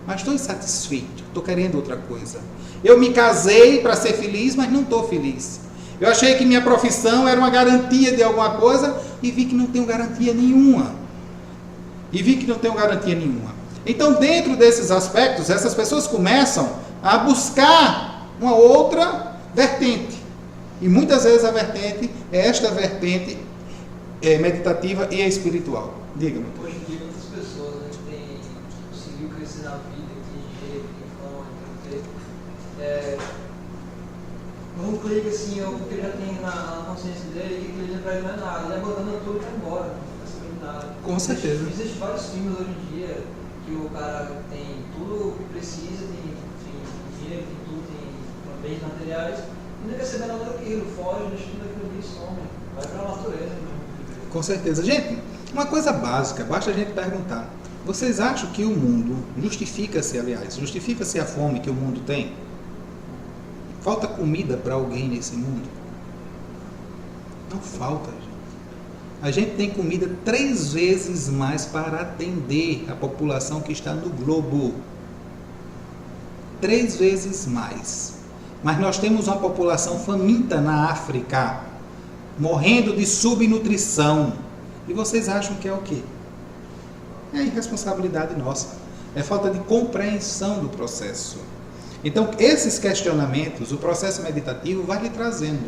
mas estou insatisfeito, estou querendo outra coisa. Eu me casei para ser feliz, mas não estou feliz. Eu achei que minha profissão era uma garantia de alguma coisa e vi que não tenho garantia nenhuma. Então, dentro desses aspectos, essas pessoas começam a buscar uma outra vertente. E muitas vezes a vertente é esta vertente meditativa e espiritual. Diga-me. Hoje em dia, muitas pessoas conseguiu crescer na vida, tem dinheiro, tem fama, tem um clique assim, o que ele já tem na consciência dele, que ele não vai mais nada, ele abandona tudo e vai embora, não sabe nada. Com certeza. Existem vários filmes hoje em dia que o cara tem tudo o que precisa, tem dinheiro, tem tudo, tem bens materiais, e não quer saber nada daquilo, foge, deixa tudo aquilo ali, some, vai para a natureza. Com certeza. Gente, uma coisa básica, basta a gente perguntar. Vocês acham que o mundo justifica-se a fome que o mundo tem? Falta comida para alguém nesse mundo? Não falta, gente. A gente tem comida 3 vezes mais para atender a população que está no globo. 3 vezes mais. Mas nós temos uma população faminta na África, morrendo de subnutrição. E vocês acham que é o quê? É irresponsabilidade nossa. É falta de compreensão do processo. Então, esses questionamentos, o processo meditativo vai lhe trazendo.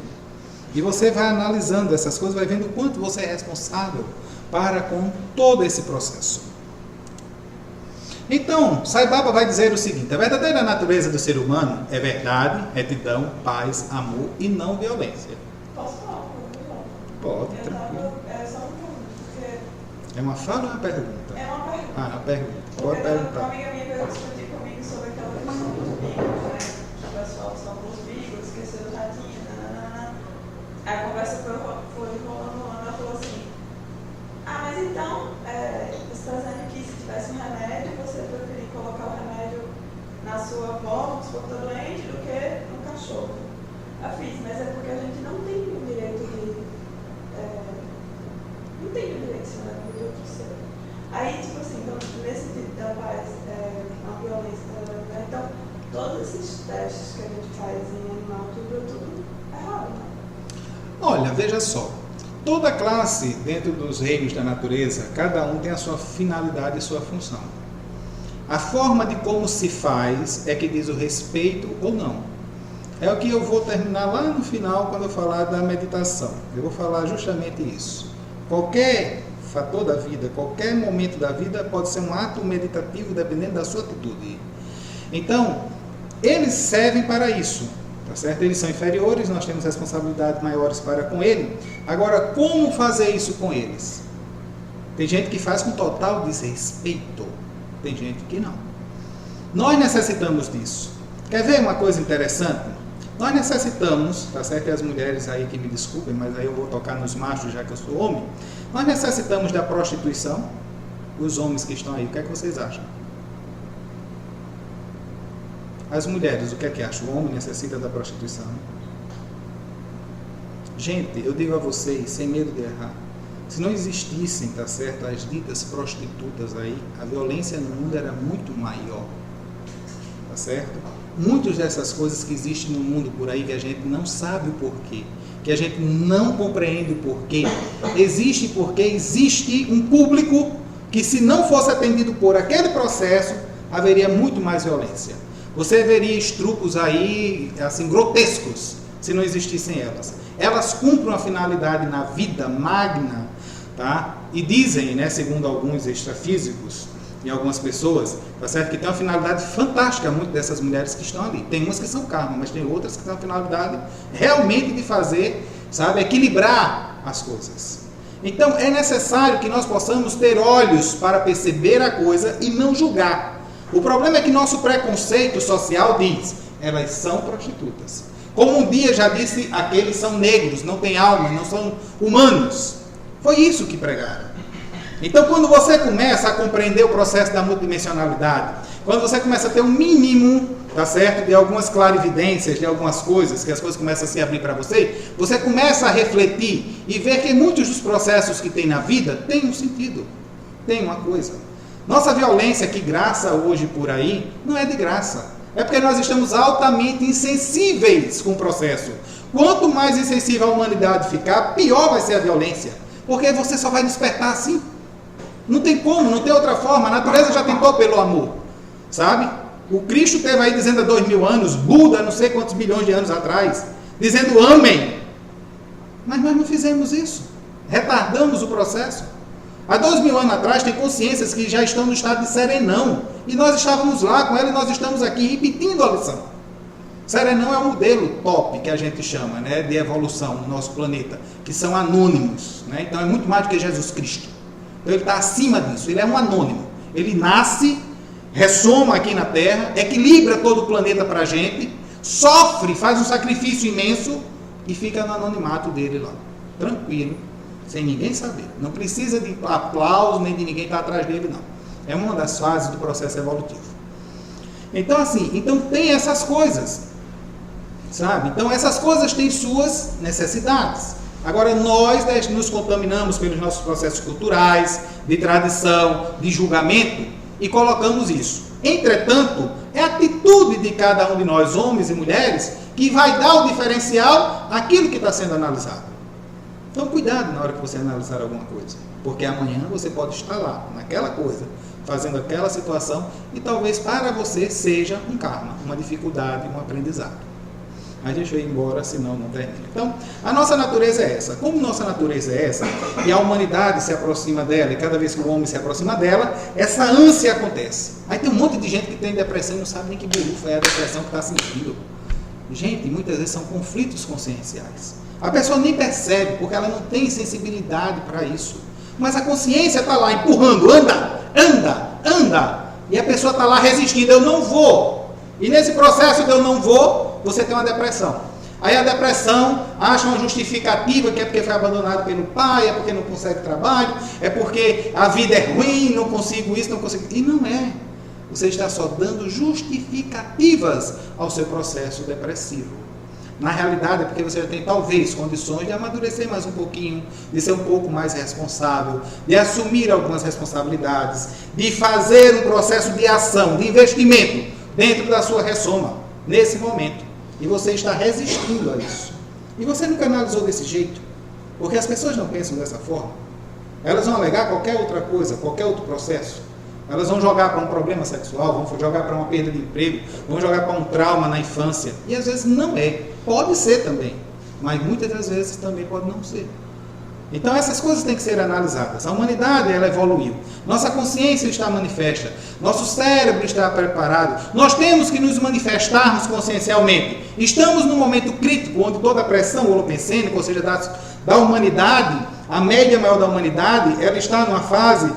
E você vai analisando essas coisas, vai vendo o quanto você é responsável para com todo esse processo. Então, Sai Baba vai dizer o seguinte: a verdadeira natureza do ser humano é verdade, retidão, paz, amor e não violência. Posso falar? Pode, tranquilo. É só um ponto, porque É uma fala ou uma pergunta? é uma pergunta. Ah, uma pergunta. Pode Uma perguntar. amiga minha veio discutir comigo sobre aquela questão dos bigos, né? O pessoal são os bigos, esqueceram o ratinho, nananana. Aí sua avó, se for doente, do que no cachorro. Afins, mas é porque a gente não tem o direito de. Não tem o direito de ser na vida de outro ser. Aí, tipo assim, então, nesse tipo da paz, a violência, então, todos esses testes que a gente faz em animal, tudo errado, né? Olha, veja só. Toda classe dentro dos reinos da natureza, cada um tem a sua finalidade e sua função. A forma de como se faz é que diz o respeito ou não. É o que eu vou terminar lá no final quando eu falar da meditação. Eu vou falar justamente isso. Qualquer fator da vida, qualquer momento da vida pode ser um ato meditativo dependendo da sua atitude. Então, eles servem para isso. Tá certo? Eles são inferiores, nós temos responsabilidades maiores para com ele. Agora, como fazer isso com eles? Tem gente que faz com total desrespeito, tem gente que não. Nós necessitamos disso. Quer ver uma coisa interessante? Nós necessitamos, tá certo? E as mulheres aí que me desculpem, mas aí eu vou tocar nos machos já que eu sou homem. Nós necessitamos da prostituição. Os homens que estão aí, o que é que vocês acham? As mulheres, o que é que acham? O homem necessita da prostituição? Gente, eu digo a vocês, sem medo de errar, se não existissem, tá certo, as ditas prostitutas aí, a violência no mundo era muito maior, tá certo? Muitas dessas coisas que existem no mundo por aí, que a gente não sabe o porquê, que a gente não compreende o porquê, existe porque existe um público que, se não fosse atendido por aquele processo, haveria muito mais violência. Você veria estrupos aí, assim, grotescos, se não existissem elas. Elas cumprem uma finalidade na vida magna, tá? E dizem, né, segundo alguns extrafísicos e algumas pessoas, tá certo, que tem uma finalidade fantástica, muitas dessas mulheres que estão ali. Tem umas que são karma, mas tem outras que têm uma finalidade realmente de fazer, sabe, equilibrar as coisas. Então, é necessário que nós possamos ter olhos para perceber a coisa e não julgar. O problema é que nosso preconceito social diz, elas são prostitutas. Como um dia já disse, aqueles são negros, não têm alma, não são humanos. Foi isso que pregaram. Então, quando você começa a compreender o processo da multidimensionalidade, quando você começa a ter um mínimo, tá certo, de algumas clarividências, de algumas coisas, que as coisas começam a se abrir para você, você começa a refletir e ver que muitos dos processos que tem na vida têm um sentido, tem uma coisa. Nossa violência que graça hoje por aí, não é de graça. É porque nós estamos altamente insensíveis com o processo. Quanto mais insensível a humanidade ficar, pior vai ser a violência. Porque você só vai despertar assim. Não tem como, não tem outra forma. A natureza já tentou pelo amor. Sabe? O Cristo esteve aí dizendo há 2000 anos, Buda não sei quantos bilhões de anos atrás, dizendo amém. Mas nós não fizemos isso. Retardamos o processo. Há 2000 anos atrás, tem consciências que já estão no estado de serenão. E nós estávamos lá com ela e nós estamos aqui repetindo a lição. Serenão é o modelo top que a gente chama, né, de evolução no nosso planeta, que são anônimos. Né? Então é muito mais do que Jesus Cristo. Então ele está acima disso, ele é um anônimo. Ele nasce, ressoma aqui na Terra, equilibra todo o planeta para a gente, sofre, faz um sacrifício imenso e fica no anonimato dele lá, tranquilo. Sem ninguém saber. Não precisa de aplauso, nem de ninguém estar atrás dele, não. É uma das fases do processo evolutivo. Então, assim, então tem essas coisas. Sabe? Então, essas coisas têm suas necessidades. Agora, nós nos contaminamos pelos nossos processos culturais, de tradição, de julgamento, e colocamos isso. Entretanto, é a atitude de cada um de nós, homens e mulheres, que vai dar o diferencial àquilo que está sendo analisado. Então, cuidado na hora que você analisar alguma coisa, porque amanhã você pode estar lá, naquela coisa, fazendo aquela situação, e talvez para você seja um karma, uma dificuldade, um aprendizado. Mas deixa eu ir embora, senão não termina. Então, a nossa natureza é essa. Como nossa natureza é essa, e a humanidade se aproxima dela, e cada vez que o homem se aproxima dela, essa ânsia acontece. Aí tem um monte de gente que tem depressão e não sabe nem que burufa é a depressão que está sentindo. Gente, muitas vezes são conflitos conscienciais. A pessoa nem percebe, porque ela não tem sensibilidade para isso. Mas a consciência está lá empurrando, anda. E a pessoa está lá resistindo, eu não vou. E nesse processo de eu não vou, você tem uma depressão. Aí a depressão acha uma justificativa, que é porque foi abandonado pelo pai, é porque não consegue trabalho, é porque a vida é ruim, não consigo isso, não consigo... E não é. Você está só dando justificativas ao seu processo depressivo. Na realidade é porque você já tem talvez condições de amadurecer mais um pouquinho, de ser um pouco mais responsável, de assumir algumas responsabilidades, de fazer um processo de ação, de investimento dentro da sua ressoma, nesse momento. E você está resistindo a isso. E você nunca analisou desse jeito, porque as pessoas não pensam dessa forma. Elas vão alegar qualquer outra coisa, qualquer outro processo. Elas vão jogar para um problema sexual, vão jogar para uma perda de emprego, vão jogar para um trauma na infância. E às vezes não é. Pode ser também, mas muitas das vezes também pode não ser. Então essas coisas têm que ser analisadas. A humanidade, ela evoluiu. Nossa consciência está manifesta. Nosso cérebro está preparado. Nós temos que nos manifestarmos consciencialmente. Estamos num momento crítico, onde toda a pressão holopensênica, ou seja, da humanidade, a média maior da humanidade, ela está numa fase,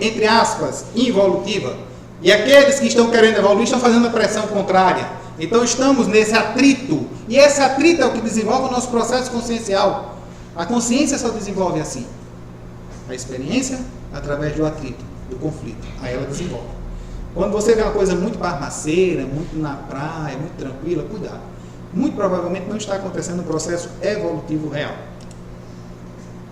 entre aspas, involutiva. E aqueles que estão querendo evoluir estão fazendo a pressão contrária. Então estamos nesse atrito. E esse atrito é o que desenvolve o nosso processo consciencial. A consciência só desenvolve assim. A experiência, através do atrito, do conflito. Aí ela desenvolve. Quando você vê uma coisa muito barmaceira, muito na praia, muito tranquila, cuidado. Muito provavelmente não está acontecendo um processo evolutivo real.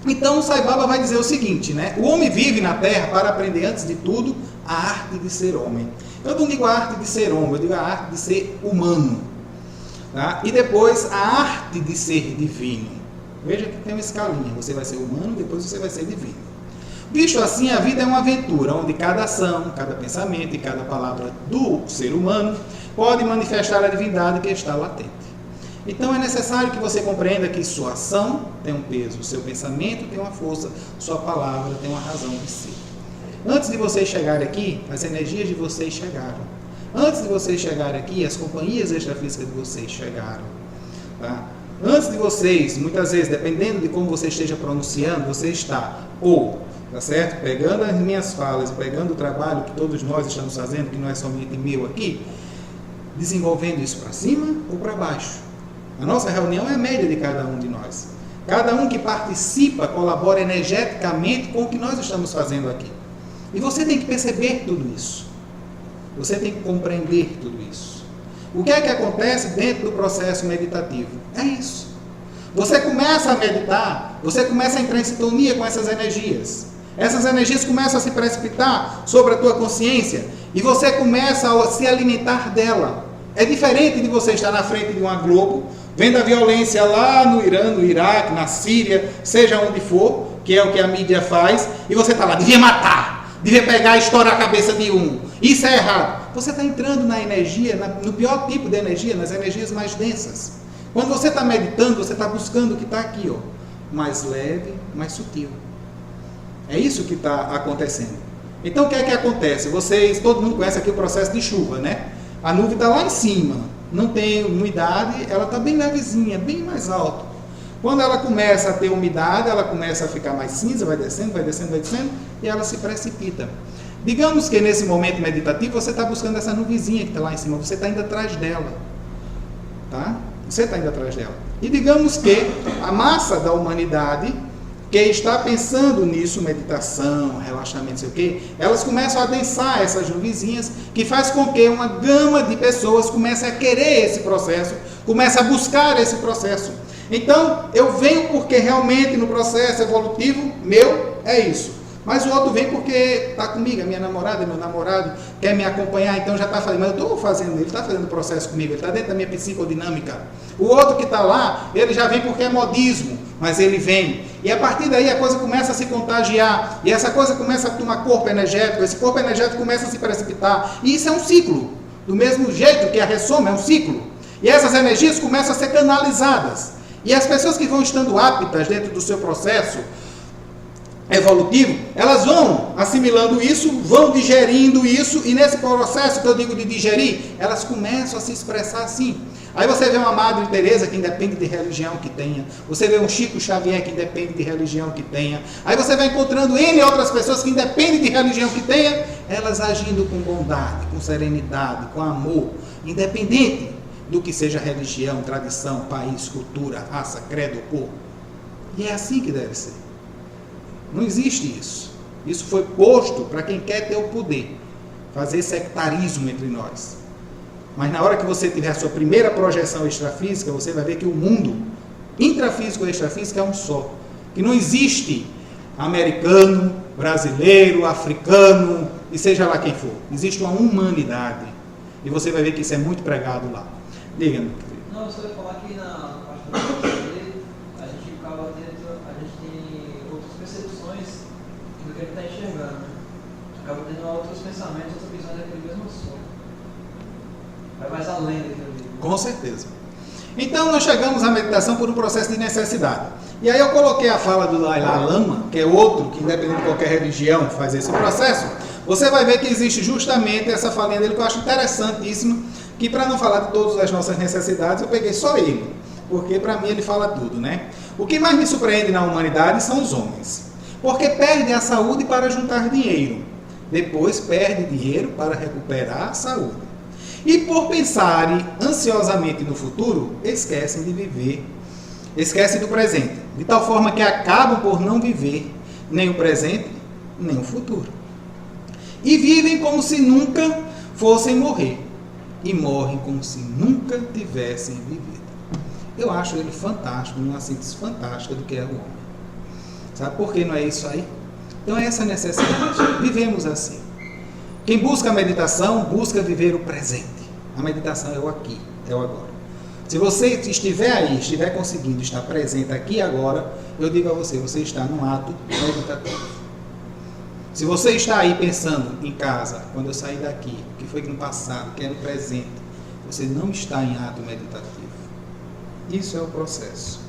Então o Sai Baba vai dizer o seguinte, né? O homem vive na Terra para aprender antes de tudo a arte de ser homem. Eu não digo a arte de ser homem, eu digo a arte de ser humano. Tá? E depois a arte de ser divino. Veja que tem uma escalinha. Você vai ser humano, depois você vai ser divino. Visto assim, a vida é uma aventura, onde cada ação, cada pensamento e cada palavra do ser humano pode manifestar a divindade que está latente. Então é necessário que você compreenda que sua ação tem um peso, seu pensamento tem uma força, sua palavra tem uma razão de ser. Antes de vocês chegarem aqui, as energias de vocês chegaram. Antes de vocês chegarem aqui, as companhias extrafísicas de vocês chegaram. Tá? Antes de vocês, muitas vezes, dependendo de como você esteja pronunciando, você está ou, tá certo? Pegando as minhas falas, pegando o trabalho que todos nós estamos fazendo, que não é somente meu aqui, desenvolvendo isso para cima ou para baixo. A nossa reunião é a média de cada um de nós. Cada um que participa colabora energeticamente com o que nós estamos fazendo aqui. E você tem que perceber tudo isso. Você tem que compreender tudo isso. O que é que acontece dentro do processo meditativo? É isso. Você começa a meditar, você começa a entrar em sintonia com essas energias. Essas energias começam a se precipitar sobre a tua consciência e você começa a se alimentar dela. É diferente de você estar na frente de uma Globo, vendo a violência lá no Irã, no Iraque, na Síria, seja onde for, que é o que a mídia faz, e você está lá, devia matar, devia pegar e estourar a cabeça de um. Isso é errado. Você está entrando na energia, no pior tipo de energia, nas energias mais densas. Quando você está meditando, você está buscando o que está aqui, ó, mais leve, mais sutil. É isso que está acontecendo. Então o que é que acontece? Todo mundo conhece aqui o processo de chuva, né? A nuvem está lá em cima, não tem umidade, ela está bem levezinha, bem mais alto. Quando ela começa a ter umidade, ela começa a ficar mais cinza, vai descendo, vai descendo, vai descendo, e ela se precipita. Digamos que nesse momento meditativo você está buscando essa nuvenzinha que está lá em cima, você está indo atrás dela. Tá? Você está indo atrás dela. E digamos que a massa da humanidade, que está pensando nisso, meditação, relaxamento, não sei o quê, elas começam a adensar essas nuvenzinhas, que faz com que uma gama de pessoas comece a querer esse processo, comece a buscar esse processo. Então, eu venho porque realmente no processo evolutivo meu é isso. Mas o outro vem porque está comigo, a minha namorada, meu namorado, quer me acompanhar, então já está fazendo, mas eu estou fazendo, ele está fazendo o processo comigo, ele está dentro da minha psicodinâmica. O outro que está lá, ele já vem porque é modismo, mas ele vem. E a partir daí a coisa começa a se contagiar, e essa coisa começa a tomar corpo energético, esse corpo energético começa a se precipitar, e isso é um ciclo. Do mesmo jeito que a ressoma é um ciclo. E essas energias começam a ser canalizadas. E as pessoas que vão estando aptas dentro do seu processo evolutivo, elas vão assimilando isso, vão digerindo isso, e nesse processo que eu digo de digerir, elas começam a se expressar assim. Aí você vê uma Madre Teresa que independe de religião que tenha, você vê um Chico Xavier que independe de religião que tenha, aí você vai encontrando N outras pessoas que independem de religião que tenha, elas agindo com bondade, com serenidade, com amor, independente do que seja religião, tradição, país, cultura, raça, credo, cor. E é assim que deve ser. Não existe isso. Isso foi posto para quem quer ter o poder. fazer sectarismo entre nós. Mas na hora que você tiver a sua primeira projeção extrafísica, você vai ver que o mundo intrafísico e extrafísico é um só. Que não existe americano, brasileiro, africano, e seja lá quem for. Existe uma humanidade. E você vai ver que isso é muito pregado lá. Diga-me. Não, eu só ia falar que na parte da conversa dele, a gente acaba tendo, a gente tem outras percepções do que ele está enxergando, né? Acaba tendo outros pensamentos, outras visões daquele mesmo sonho. Vai mais além daquilo ali. Com certeza. Então nós chegamos à meditação por um processo de necessidade. E aí eu coloquei a fala do Dalai Lama, que é outro que independente de qualquer religião faz esse processo. Você vai ver que existe justamente essa falinha dele que eu acho interessantíssima, que para não falar de todas as nossas necessidades, eu peguei só ele, porque para mim ele fala tudo, né? O que mais me surpreende na humanidade são os homens, porque perdem a saúde para juntar dinheiro, depois perdem dinheiro para recuperar a saúde. E por pensarem ansiosamente no futuro, esquecem de viver, esquecem do presente, de tal forma que acabam por não viver nem o presente, nem o futuro. E vivem como se nunca fossem morrer. E morrem como se nunca tivessem vivido. Eu acho ele fantástico, uma síntese fantástica do que é o homem. Sabe por que não é isso aí? Então é essa necessidade. Vivemos assim. Quem busca a meditação, busca viver o presente. A meditação é o aqui, é o agora. Se você estiver aí, estiver conseguindo estar presente aqui e agora, eu digo a você, você está num ato meditativo. Se você está aí pensando em casa, quando eu sair daqui, o que foi no passado, o que é no presente, você não está em ato meditativo. Isso é o processo.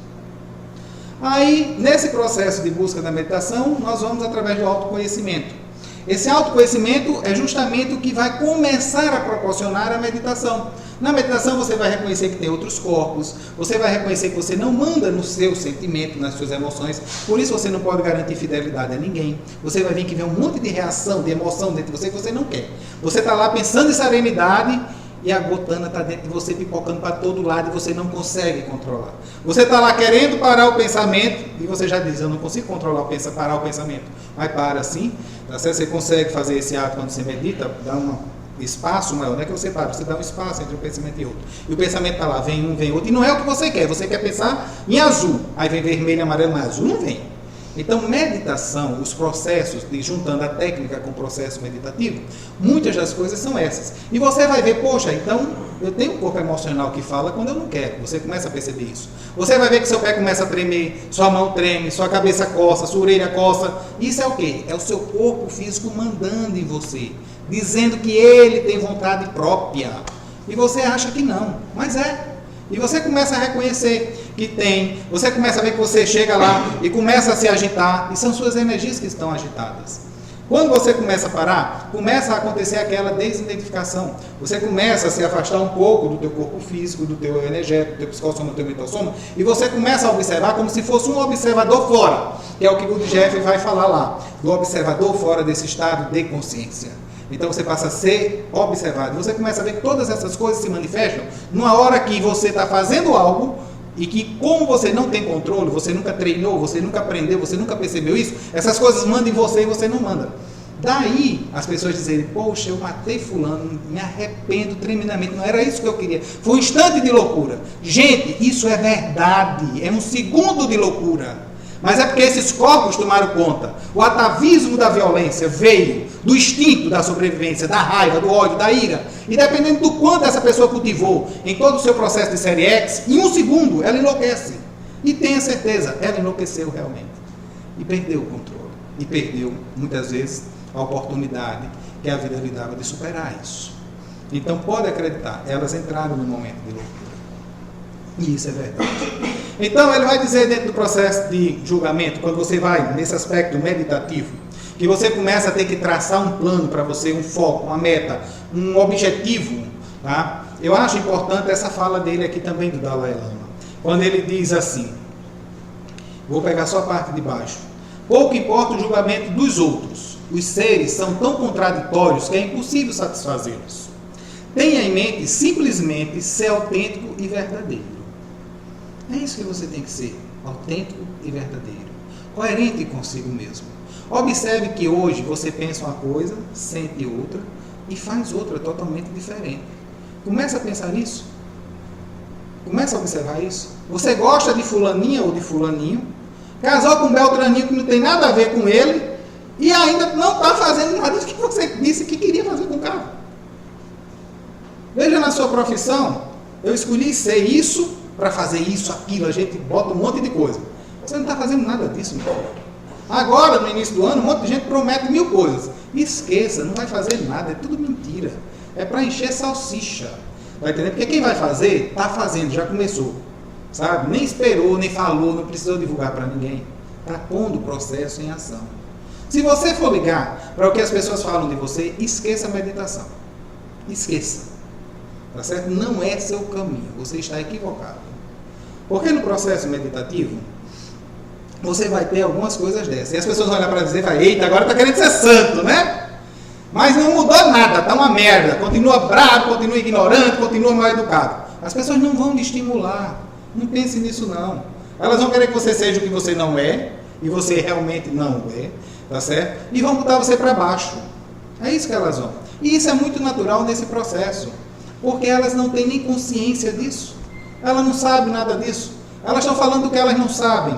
Aí, nesse processo de busca da meditação, nós vamos através do autoconhecimento. Esse autoconhecimento é justamente o que vai começar a proporcionar a meditação. Na meditação você vai reconhecer que tem outros corpos, você vai reconhecer que você não manda no seu sentimento, nas suas emoções, por isso você não pode garantir fidelidade a ninguém. Você vai ver que vem um monte de reação, de emoção dentro de você que você não quer. Você está lá pensando em serenidade e a gotana está dentro de você pipocando para todo lado e você não consegue controlar. Você está lá querendo parar o pensamento e você já diz, eu não consigo controlar parar o pensamento. Mas para sim, você consegue fazer esse ato quando você medita, dá um espaço maior, não é que você para, você dá um espaço entre um pensamento e outro. E o pensamento está lá, vem um, vem outro, e não é o que você quer pensar em azul, aí vem vermelho, amarelo, mas azul não vem. Então, meditação, os processos, juntando a técnica com o processo meditativo, muitas das coisas são essas. E você vai ver, poxa, então eu tenho um corpo emocional que fala quando eu não quero. Você começa a perceber isso. Você vai ver que seu pé começa a tremer, sua mão treme, sua cabeça coça, sua orelha coça. Isso é o quê? É o seu corpo físico mandando em você, dizendo que ele tem vontade própria. E você acha que não, mas é. E você começa a reconhecer que tem, você começa a ver que você chega lá e começa a se agitar, e são suas energias que estão agitadas. Quando você começa a parar, começa a acontecer aquela desidentificação. Você começa a se afastar um pouco do teu corpo físico, do teu energético, do teu psicossoma, do teu mitossoma, e você começa a observar como se fosse um observador fora, que é o que o Jeff vai falar lá, do observador fora desse estado de consciência. Então você passa a ser observado. Você começa a ver que todas essas coisas se manifestam numa hora que você está fazendo algo e que, como você não tem controle, você nunca treinou, você nunca aprendeu, você nunca percebeu isso, essas coisas mandam em você e você não manda. Daí as pessoas dizerem, poxa, eu matei fulano, me arrependo tremendamente, não era isso que eu queria. Foi um instante de loucura. Gente, isso é verdade, é um segundo de loucura. Mas é porque esses corpos tomaram conta. O atavismo da violência veio do instinto da sobrevivência, da raiva, do ódio, da ira. E dependendo do quanto essa pessoa cultivou em todo o seu processo de série X, em um segundo ela enlouquece. E tenha certeza, ela enlouqueceu realmente. E perdeu o controle. E perdeu, muitas vezes, a oportunidade que a vida lhe dava de superar isso. Então pode acreditar, elas entraram no momento de loucura. E isso é verdade. Então ele vai dizer dentro do processo de julgamento, quando você vai nesse aspecto meditativo, que você começa a ter que traçar um plano para você, um foco, uma meta, um objetivo. Tá? Eu acho importante essa fala dele aqui também do Dalai Lama. Quando ele diz assim, vou pegar só a parte de baixo, pouco importa o julgamento dos outros, os seres são tão contraditórios que é impossível satisfazê-los. Tenha em mente simplesmente ser autêntico e verdadeiro. É isso que você tem que ser, autêntico e verdadeiro, coerente consigo mesmo. Observe que hoje você pensa uma coisa, sente outra, e faz outra totalmente diferente. Começa a pensar nisso. Começa a observar isso. Você gosta de fulaninha ou de fulaninho, casou com Beltraninho que não tem nada a ver com ele, e ainda não está fazendo nada do que você disse que queria fazer com o cara. Veja na sua profissão, eu escolhi ser isso para fazer isso, aquilo, a gente bota um monte de coisa. Você não está fazendo nada disso, meu filho. Agora, no início do ano, um monte de gente promete 1000 coisas. Esqueça, não vai fazer nada, é tudo mentira. É para encher salsicha. Vai entender? Porque quem vai fazer, está fazendo, já começou. Sabe? Nem esperou, nem falou, não precisou divulgar para ninguém. Está pondo o processo em ação. Se você for ligar para o que as pessoas falam de você, esqueça a meditação. Esqueça. Tá certo? Não é seu caminho. Você está equivocado. Porque no processo meditativo, você vai ter algumas coisas dessas. E as pessoas vão olhar para dizer e falar, eita, agora está querendo ser santo, né? Mas não mudou nada, está uma merda. Continua bravo, continua ignorante, continua mal educado. As pessoas não vão lhe estimular. Não pense nisso, não. Elas vão querer que você seja o que você não é, e você realmente não é, tá certo? E vão botar você para baixo. É isso que elas vão. E isso é muito natural nesse processo, porque elas não têm nem consciência disso. Elas não sabem nada disso. Elas estão falando o que elas não sabem.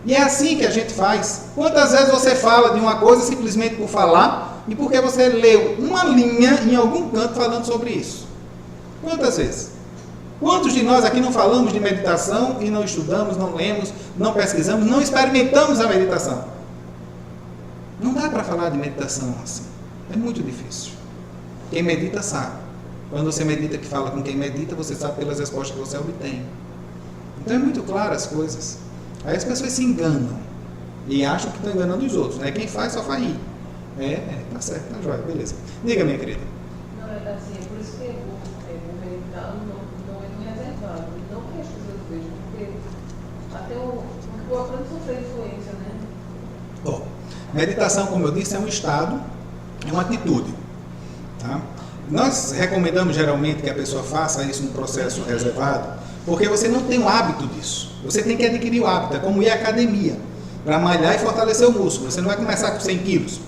E é assim que a gente faz. Quantas vezes você fala de uma coisa simplesmente por falar e porque você leu uma linha em algum canto falando sobre isso? Quantas vezes? Quantos de nós aqui não falamos de meditação e não estudamos, não lemos, não pesquisamos, não experimentamos a meditação? Não dá para falar de meditação assim. É muito difícil. Quem medita sabe. Quando você medita que fala com quem medita, você sabe pelas respostas que você obtém. Então é muito claro as coisas. Aí as pessoas se enganam e acham que estão enganando os outros, né? Quem faz só faz rir. Tá certo, tá joia, beleza. Diga, minha querida. Não, é assim, é por isso que o meditar não é reservado, não que as pessoas vejam, porque até o outro sofre influência, né? Bom, meditação, como eu disse, é um estado, é uma atitude. Tá? Nós recomendamos geralmente que a pessoa faça isso num processo reservado, porque você não tem o hábito disso. Você tem que adquirir o hábito, é como ir à academia, para malhar e fortalecer o músculo. Você não vai começar com 100 quilos.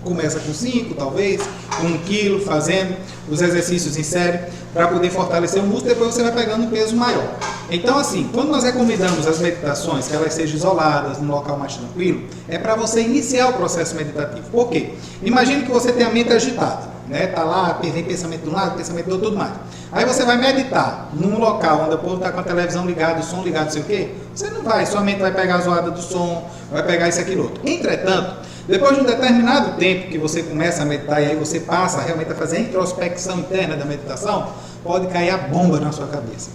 Começa com 5, talvez, com 1 quilo, fazendo os exercícios em série, para poder fortalecer o músculo, depois você vai pegando um peso maior. Então, assim, quando nós recomendamos as meditações, que elas sejam isoladas, num local mais tranquilo, é para você iniciar o processo meditativo. Por quê? Imagine que você tem a mente agitada, né? Tá lá, vem pensamento de um lado, pensamento do outro, tudo mais. Aí você vai meditar num local onde o povo está com a televisão ligada, o som ligado, não sei o quê. Você não vai, sua mente vai pegar a zoada do som, vai pegar isso, aquilo, outro. Entretanto, depois de um determinado tempo que você começa a meditar e aí você passa realmente a fazer a introspecção interna da meditação, pode cair a bomba na sua cabeça.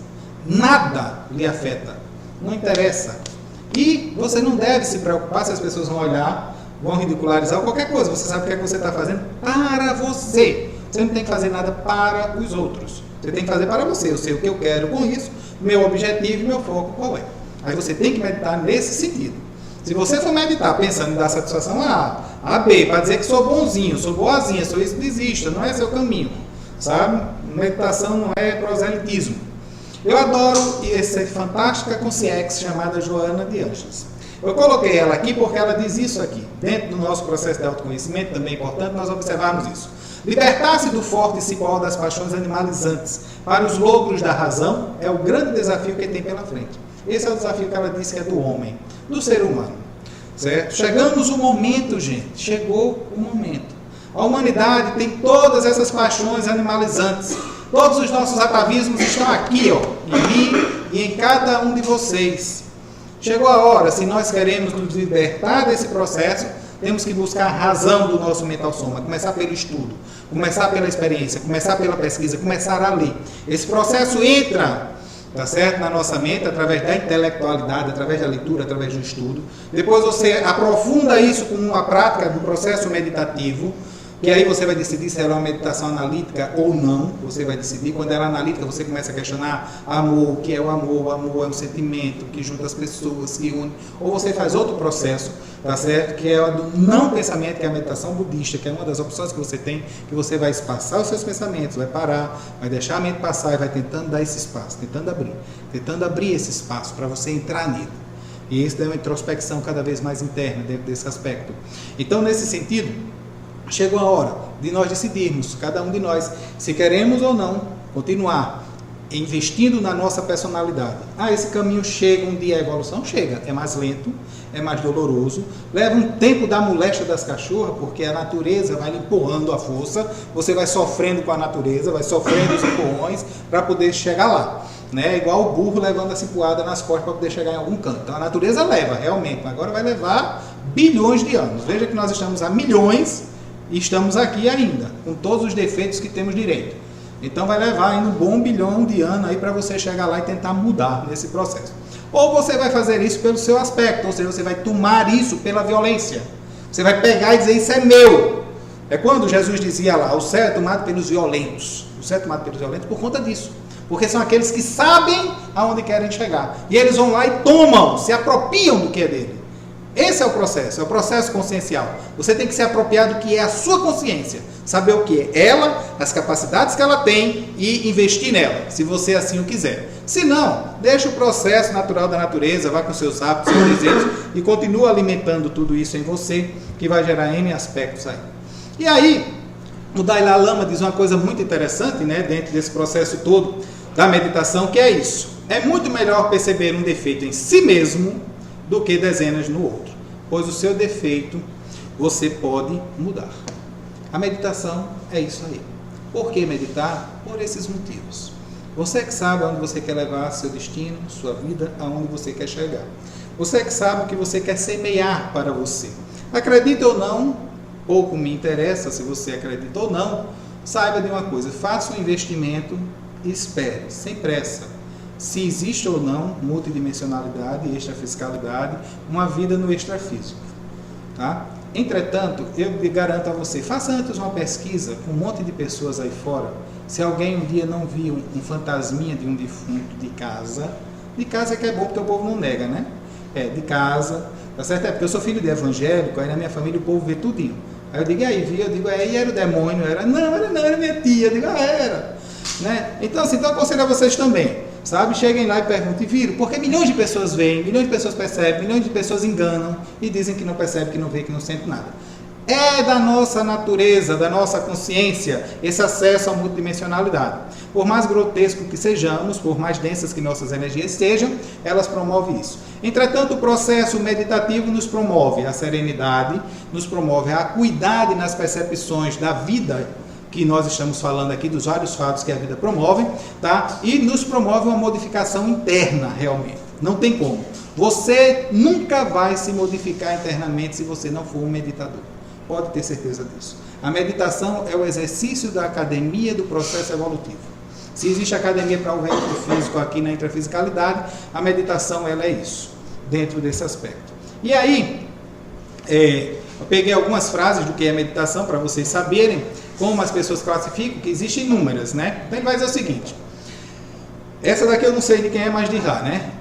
Nada lhe afeta. Não interessa. E você não deve se preocupar se as pessoas vão olhar, vão ridicularizar ou qualquer coisa. Você sabe o que é que você está fazendo para você. Você não tem que fazer nada para os outros. Você tem que fazer para você. Eu sei o que eu quero com isso, meu objetivo e meu foco qual é. Aí você tem que meditar nesse sentido. Se você for meditar pensando em dar satisfação a A, a B, para dizer que sou bonzinho, sou boazinha, sou isso, desista, não é seu caminho. Sabe? Meditação não é proselitismo. Eu adoro essa fantástica consciência chamada Joana de Ângeles. Eu coloquei ela aqui porque ela diz isso aqui. Dentro do nosso processo de autoconhecimento, também é importante nós observarmos isso. Libertar-se do forte cipó das paixões animalizantes para os logros da razão é o grande desafio que tem pela frente. Esse é o desafio que ela disse que é do homem, do ser humano. Certo? Chegamos o momento, gente. Chegou o momento. A humanidade tem todas essas paixões animalizantes. Todos os nossos atavismos estão aqui, ó, em mim e em cada um de vocês. Chegou a hora, se nós queremos nos libertar desse processo, temos que buscar a razão do nosso mental soma, começar pelo estudo, começar pela experiência, começar pela pesquisa, começar a ler. Esse processo entra, tá certo, na nossa mente, através da intelectualidade, através da leitura, através do estudo. Depois você aprofunda isso com uma prática do processo meditativo, que aí você vai decidir se ela é uma meditação analítica ou não. Você vai decidir. Quando ela é analítica, você começa a questionar amor, o que é o amor? O amor é um sentimento que junta as pessoas, que une. Ou você faz outro processo, tá certo? Que é o do não pensamento, que é a meditação budista, que é uma das opções que você tem, que você vai espaçar os seus pensamentos, vai parar, vai deixar a mente passar e vai tentando dar esse espaço, tentando abrir esse espaço para você entrar nele. E isso é uma introspecção cada vez mais interna dentro desse aspecto. Então, nesse sentido, chegou a hora de nós decidirmos, cada um de nós, se queremos ou não continuar investindo na nossa personalidade. Esse caminho chega um dia, a evolução chega, é mais lento, é mais doloroso, leva um tempo da moléstia das cachorras, porque a natureza vai lhe empurrando a força, você vai sofrendo com a natureza, vai sofrendo os empurrões para poder chegar lá. É igual o burro levando essa empurrada nas costas para poder chegar em algum canto. Então a natureza leva, realmente, agora vai levar bilhões de anos. Veja que nós estamos há milhões e estamos aqui ainda, com todos os defeitos que temos direito. Então vai levar ainda um bom bilhão de anos aí para você chegar lá e tentar mudar nesse processo. Ou você vai fazer isso pelo seu aspecto, ou seja, você vai tomar isso pela violência. Você vai pegar e dizer, isso é meu. É quando Jesus dizia lá, o céu é tomado pelos violentos. O céu é tomado pelos violentos por conta disso. Porque são aqueles que sabem aonde querem chegar. E eles vão lá e tomam, se apropriam do que é dele. Esse é o processo consciencial. Você tem que se apropriar do que é a sua consciência. Saber o que é ela, as capacidades que ela tem e investir nela, se você assim o quiser. Se não, deixa o processo natural da natureza, vá com seus hábitos, seus desejos e continua alimentando tudo isso em você, que vai gerar N aspectos aí. E aí, o Dalai Lama diz uma coisa muito interessante, dentro desse processo todo da meditação, que é isso. É muito melhor perceber um defeito em si mesmo do que dezenas no outro, pois o seu defeito você pode mudar. A meditação é isso aí. Por que meditar? Por esses motivos. Você que sabe aonde você quer levar seu destino, sua vida, aonde você quer chegar. Você que sabe o que você quer semear para você. Acredita ou não, pouco me interessa se você acredita ou não, saiba de uma coisa, faça um investimento e espere, sem pressa. Se existe ou não multidimensionalidade, extrafisicalidade, uma vida no extrafísico. Tá? Entretanto, eu garanto a você, faça antes uma pesquisa com um monte de pessoas aí fora. Se alguém um dia não viu um fantasminha de um defunto de casa que é bom porque o povo não nega, né? De casa, tá certo? É porque eu sou filho de evangélico, aí na minha família o povo vê tudinho. Aí eu digo, aí vi, eu digo, aí era o demônio, era minha tia, eu digo, era. Né? Então assim, eu aconselho a vocês também, sabe? Cheguem lá e perguntem, viram? Porque milhões de pessoas veem, milhões de pessoas percebem, milhões de pessoas enganam e dizem que não percebe, que não vê, que não sente nada. É da nossa natureza, da nossa consciência, esse acesso à multidimensionalidade. Por mais grotesco que sejamos, por mais densas que nossas energias sejam, elas promovem isso. Entretanto, o processo meditativo nos promove a serenidade, nos promove a acuidade nas percepções da vida, que nós estamos falando aqui, dos vários fatos que a vida promove, tá? E nos promove uma modificação interna, realmente. Não tem como. Você nunca vai se modificar internamente se você não for um meditador. Pode ter certeza disso. A meditação é o exercício da academia do processo evolutivo. Se existe academia para o vínculo físico aqui na intrafisicalidade, a meditação ela é isso, dentro desse aspecto. E aí, eu peguei algumas frases do que é meditação para vocês saberem como as pessoas classificam, que existem inúmeras, né? Então ele vai dizer o seguinte, essa daqui eu não sei de quem é, mas de lá, né?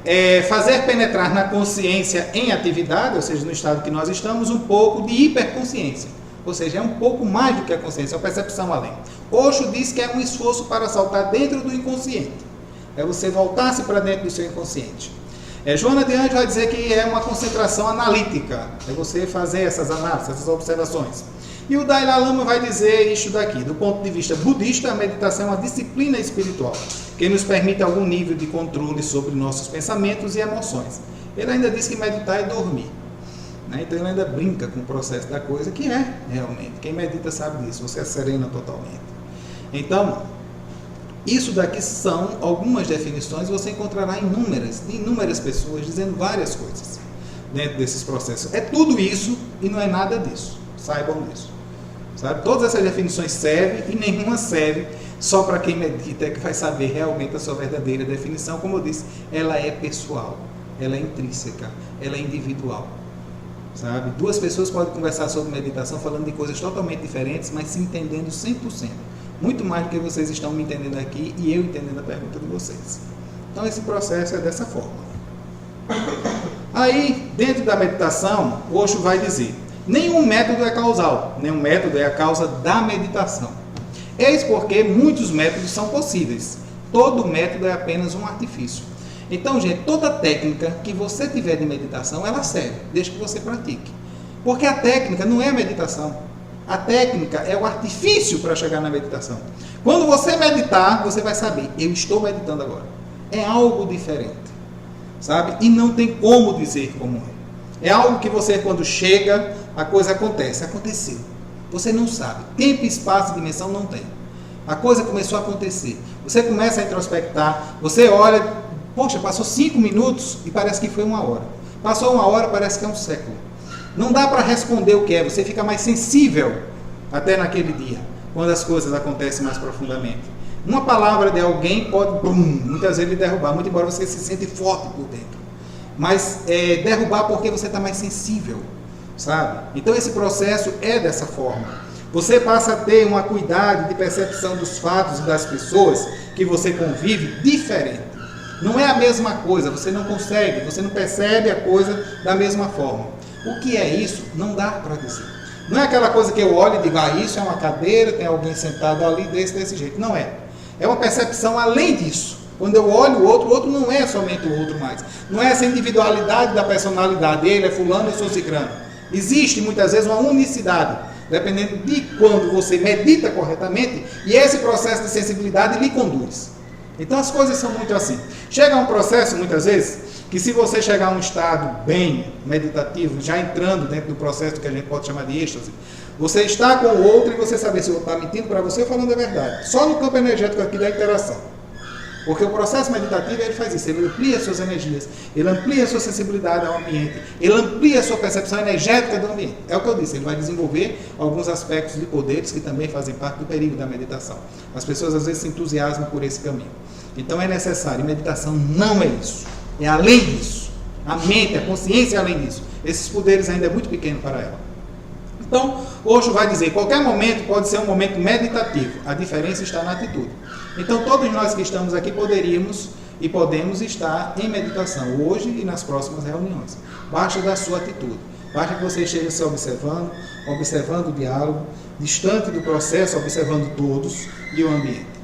Fazer penetrar na consciência em atividade, ou seja, no estado que nós estamos, um pouco de hiperconsciência. Ou seja, é um pouco mais do que a consciência, é uma percepção além. Osho diz que é um esforço para saltar dentro do inconsciente. É você voltar-se para dentro do seu inconsciente. Joana de Anjos vai dizer que é uma concentração analítica. É você fazer essas análises, essas observações. E o Dalai Lama vai dizer isso daqui. Do ponto de vista budista, a meditação é uma disciplina espiritual que nos permite algum nível de controle sobre nossos pensamentos e emoções. Ele ainda diz que meditar é dormir. Então ele ainda brinca com o processo da coisa, que é realmente. Quem medita sabe disso, você é serena totalmente. Então, isso daqui são algumas definições, você encontrará inúmeras pessoas dizendo várias coisas dentro desses processos. É tudo isso e não é nada disso. Saibam disso. Sabe? Todas essas definições servem e nenhuma serve só para quem medita, que vai saber realmente a sua verdadeira definição. Como eu disse, ela é pessoal, ela é intrínseca, ela é individual. Sabe? Duas pessoas podem conversar sobre meditação falando de coisas totalmente diferentes, mas se entendendo 100%. Muito mais do que vocês estão me entendendo aqui e eu entendendo a pergunta de vocês. Então esse processo é dessa forma. Aí, dentro da meditação, o Osho vai dizer, nenhum método é causal, nenhum método é a causa da meditação. Eis porque muitos métodos são possíveis. Todo método é apenas um artifício. Então, gente, toda técnica que você tiver de meditação, ela serve, desde que você pratique. Porque a técnica não é a meditação. A técnica é o artifício para chegar na meditação. Quando você meditar, você vai saber, eu estou meditando agora. É algo diferente, sabe? E não tem como dizer como é. É algo que você, quando chega, a coisa acontece. Aconteceu. Você não sabe. Tempo, espaço e dimensão não tem. A coisa começou a acontecer. Você começa a introspectar, você olha, poxa, passou 5 minutos e parece que foi 1 hora. Passou 1 hora, parece que é um século. Não dá para responder o que é, você fica mais sensível até naquele dia, quando as coisas acontecem mais profundamente. Uma palavra de alguém pode, muitas vezes, lhe derrubar, muito embora você se sente forte por dentro. Mas derrubar porque você está mais sensível, sabe? Então esse processo é dessa forma. Você passa a ter uma acuidade de percepção dos fatos e das pessoas que você convive diferente. Não é a mesma coisa, você não consegue, você não percebe a coisa da mesma forma. O que é isso? Não dá para dizer. Não é aquela coisa que eu olho e digo, isso é uma cadeira, tem alguém sentado ali desse jeito. Não é. É uma percepção além disso. Quando eu olho o outro não é somente o outro mais. Não é essa individualidade da personalidade. Ele é fulano, eu sou cicrano. Existe muitas vezes uma unicidade, dependendo de quando você medita corretamente e esse processo de sensibilidade lhe conduz. Então as coisas são muito assim. Chega um processo, muitas vezes, que se você chegar a um estado bem meditativo, já entrando dentro do processo que a gente pode chamar de êxtase, você está com o outro e você saber se o outro está mentindo para você ou falando a verdade. Só no campo energético aqui da interação. Porque o processo meditativo ele faz isso, ele amplia suas energias, ele amplia sua sensibilidade ao ambiente, ele amplia sua percepção energética do ambiente. É o que eu disse, ele vai desenvolver alguns aspectos de poderes que também fazem parte do perigo da meditação. As pessoas às vezes se entusiasmam por esse caminho. Então é necessário, e meditação não é isso, é além disso. A mente, a consciência é além disso. Esses poderes ainda é muito pequeno para ela. Então, Osho vai dizer, qualquer momento pode ser um momento meditativo, a diferença está na atitude. Então, todos nós que estamos aqui poderíamos e podemos estar em meditação, hoje e nas próximas reuniões. Basta da sua atitude, basta que você esteja se observando, observando o diálogo, distante do processo, observando todos e o ambiente.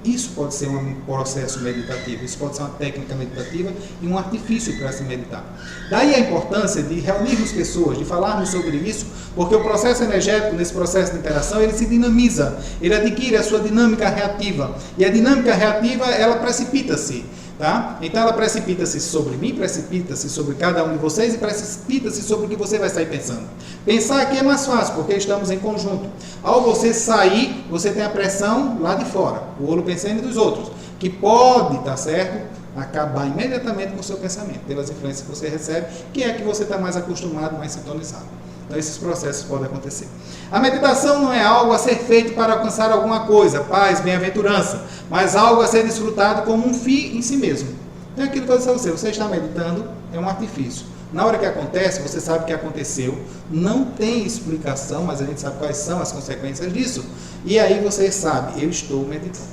Isso pode ser um processo meditativo, isso pode ser uma técnica meditativa e um artifício para se meditar. Daí a importância de reunirmos pessoas, de falarmos sobre isso, porque o processo energético, nesse processo de interação, ele se dinamiza, ele adquire a sua dinâmica reativa. E a dinâmica reativa, ela precipita-se. Tá? Então ela precipita-se sobre mim, precipita-se sobre cada um de vocês e precipita-se sobre o que você vai sair pensando. Pensar aqui é mais fácil, porque estamos em conjunto. Ao você sair, você tem a pressão lá de fora, o olho pensando dos outros, que pode, tá certo, acabar imediatamente com o seu pensamento, pelas influências que você recebe, que é que você está mais acostumado, mais sintonizado. Então esses processos podem acontecer. A meditação não é algo a ser feito para alcançar alguma coisa, paz, bem-aventurança, mas algo a ser desfrutado como um fim em si mesmo. Então aquilo que eu disse a você, você está meditando, é um artifício. Na hora que acontece, você sabe o que aconteceu, não tem explicação, mas a gente sabe quais são as consequências disso. E aí você sabe, eu estou meditando.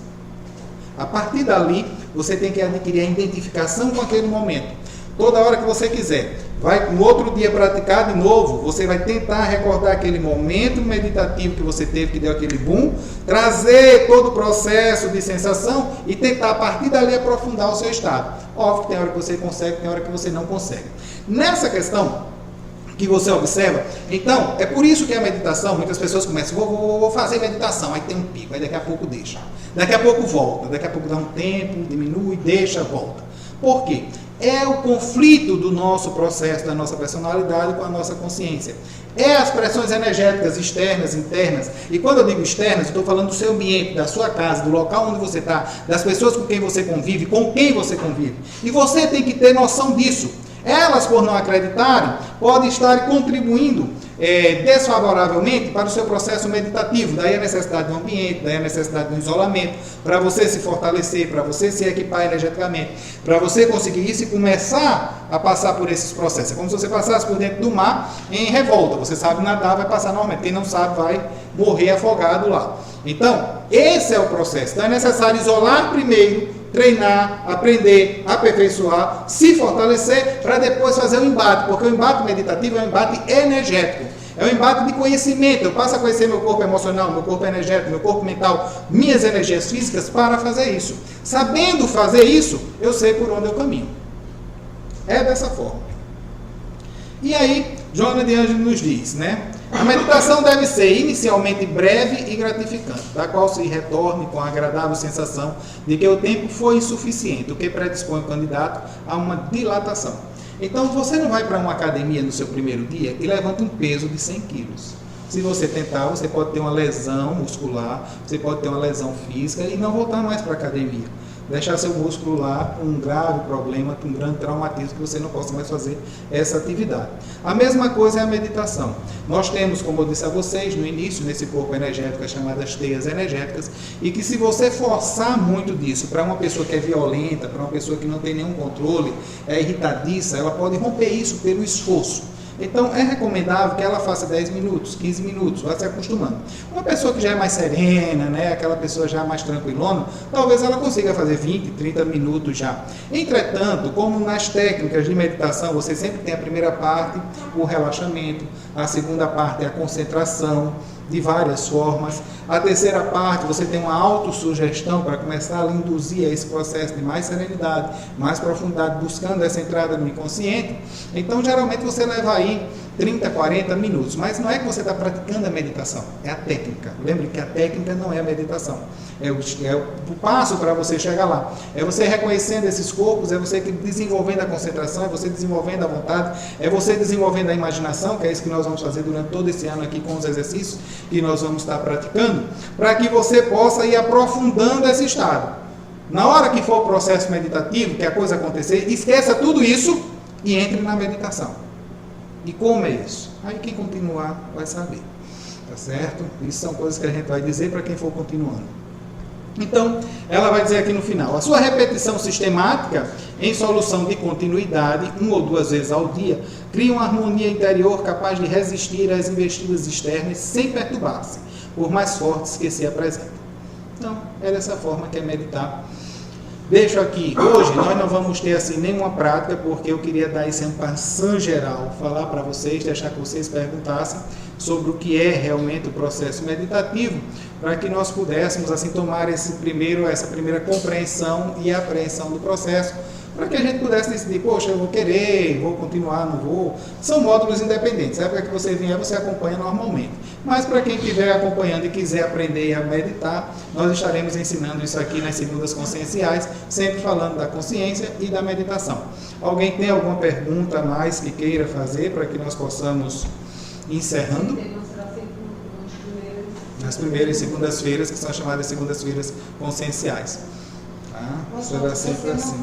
A partir dali, você tem que adquirir a identificação com aquele momento. Toda hora que você quiser, vai no outro dia praticar de novo, você vai tentar recordar aquele momento meditativo que você teve, que deu aquele boom, trazer todo o processo de sensação e tentar a partir dali aprofundar o seu estado. Óbvio que tem hora que você consegue, tem hora que você não consegue. Nessa questão que você observa, então, é por isso que a meditação, muitas pessoas começam, vou fazer meditação, aí tem um pico, aí daqui a pouco deixa, daqui a pouco volta, daqui a pouco dá um tempo, diminui, deixa, volta. Por quê? É o conflito do nosso processo, da nossa personalidade com a nossa consciência. É as pressões energéticas externas, internas. E quando eu digo externas, eu estou falando do seu ambiente, da sua casa, do local onde você está, das pessoas com quem você convive, com quem você convive. E você tem que ter noção disso. Elas, por não acreditarem, podem estar contribuindo desfavoravelmente para o seu processo meditativo. Daí a necessidade do ambiente, daí a necessidade do isolamento, para você se fortalecer, para você se equipar energeticamente, para você conseguir isso e começar a passar por esses processos. É como se você passasse por dentro do mar em revolta. Você sabe nadar, vai passar normalmente. Quem não sabe vai morrer afogado lá. Então, esse é o processo. Então é necessário isolar primeiro, treinar, aprender, aperfeiçoar, se fortalecer para depois fazer o embate, porque o embate meditativo é um embate energético, é um embate de conhecimento. Eu passo a conhecer meu corpo emocional, meu corpo energético, meu corpo mental, minhas energias físicas para fazer isso. Sabendo fazer isso, eu sei por onde eu caminho. É dessa forma. E aí, Joana de Ângeles nos diz, né? A meditação deve ser inicialmente breve e gratificante, da qual se retorne com a agradável sensação de que o tempo foi insuficiente, o que predispõe o candidato a uma dilatação. Então, você não vai para uma academia no seu primeiro dia e levanta um peso de 100 quilos. Se você tentar, você pode ter uma lesão muscular, você pode ter uma lesão física e não voltar mais para a academia. Deixar seu músculo lá com um grave problema, com um grande traumatismo, que você não possa mais fazer essa atividade. A mesma coisa é a meditação. Nós temos, como eu disse a vocês no início, nesse corpo energético, as chamadas teias energéticas, e que se você forçar muito disso para uma pessoa que é violenta, para uma pessoa que não tem nenhum controle, é irritadiça, ela pode romper isso pelo esforço. Então, é recomendável que ela faça 10 minutos, 15 minutos, vá se acostumando. Uma pessoa que já é mais serena, né, aquela pessoa já mais tranquilona, talvez ela consiga fazer 20, 30 minutos já. Entretanto, como nas técnicas de meditação, você sempre tem a primeira parte, o relaxamento, a segunda parte é a concentração, de várias formas. A terceira parte, você tem uma autossugestão para começar a induzir a esse processo de mais serenidade, mais profundidade, buscando essa entrada no inconsciente. Então, geralmente, você leva aí 30, 40 minutos. Mas não é que você está praticando a meditação, é a técnica. Lembre que a técnica não é a meditação. É o passo para você chegar lá. É você reconhecendo esses corpos, é você desenvolvendo a concentração, é você desenvolvendo a vontade, é você desenvolvendo a imaginação, que é isso que nós vamos fazer durante todo esse ano aqui com os exercícios que nós vamos estar praticando, para que você possa ir aprofundando esse estado. Na hora que for o processo meditativo, que a coisa acontecer, esqueça tudo isso e entre na meditação. E como é isso? Aí quem continuar vai saber. Tá certo? Isso são coisas que a gente vai dizer para quem for continuando. Então, ela vai dizer aqui no final: a sua repetição sistemática em solução de continuidade, 1 ou 2 vezes ao dia, cria uma harmonia interior capaz de resistir às investidas externas sem perturbar-se, por mais fortes que se apresentem. Então, é dessa forma que é meditar. Deixo aqui, hoje nós não vamos ter assim nenhuma prática, porque eu queria dar esse ampassão geral, falar para vocês, deixar que vocês perguntassem sobre o que é realmente o processo meditativo, para que nós pudéssemos assim tomar essa primeira compreensão e apreensão do processo, para que a gente pudesse decidir, poxa, eu vou querer, vou continuar, não vou. São módulos independentes, a época que você vier, você acompanha normalmente. Mas para quem estiver acompanhando e quiser aprender a meditar, nós estaremos ensinando isso aqui nas segundas conscienciais, sempre falando da consciência e da meditação. Alguém tem alguma pergunta a mais que queira fazer para que nós possamos ir encerrando? Nas primeiras segundas-feiras, que são chamadas segundas-feiras conscienciais. Tá? Será sempre assim.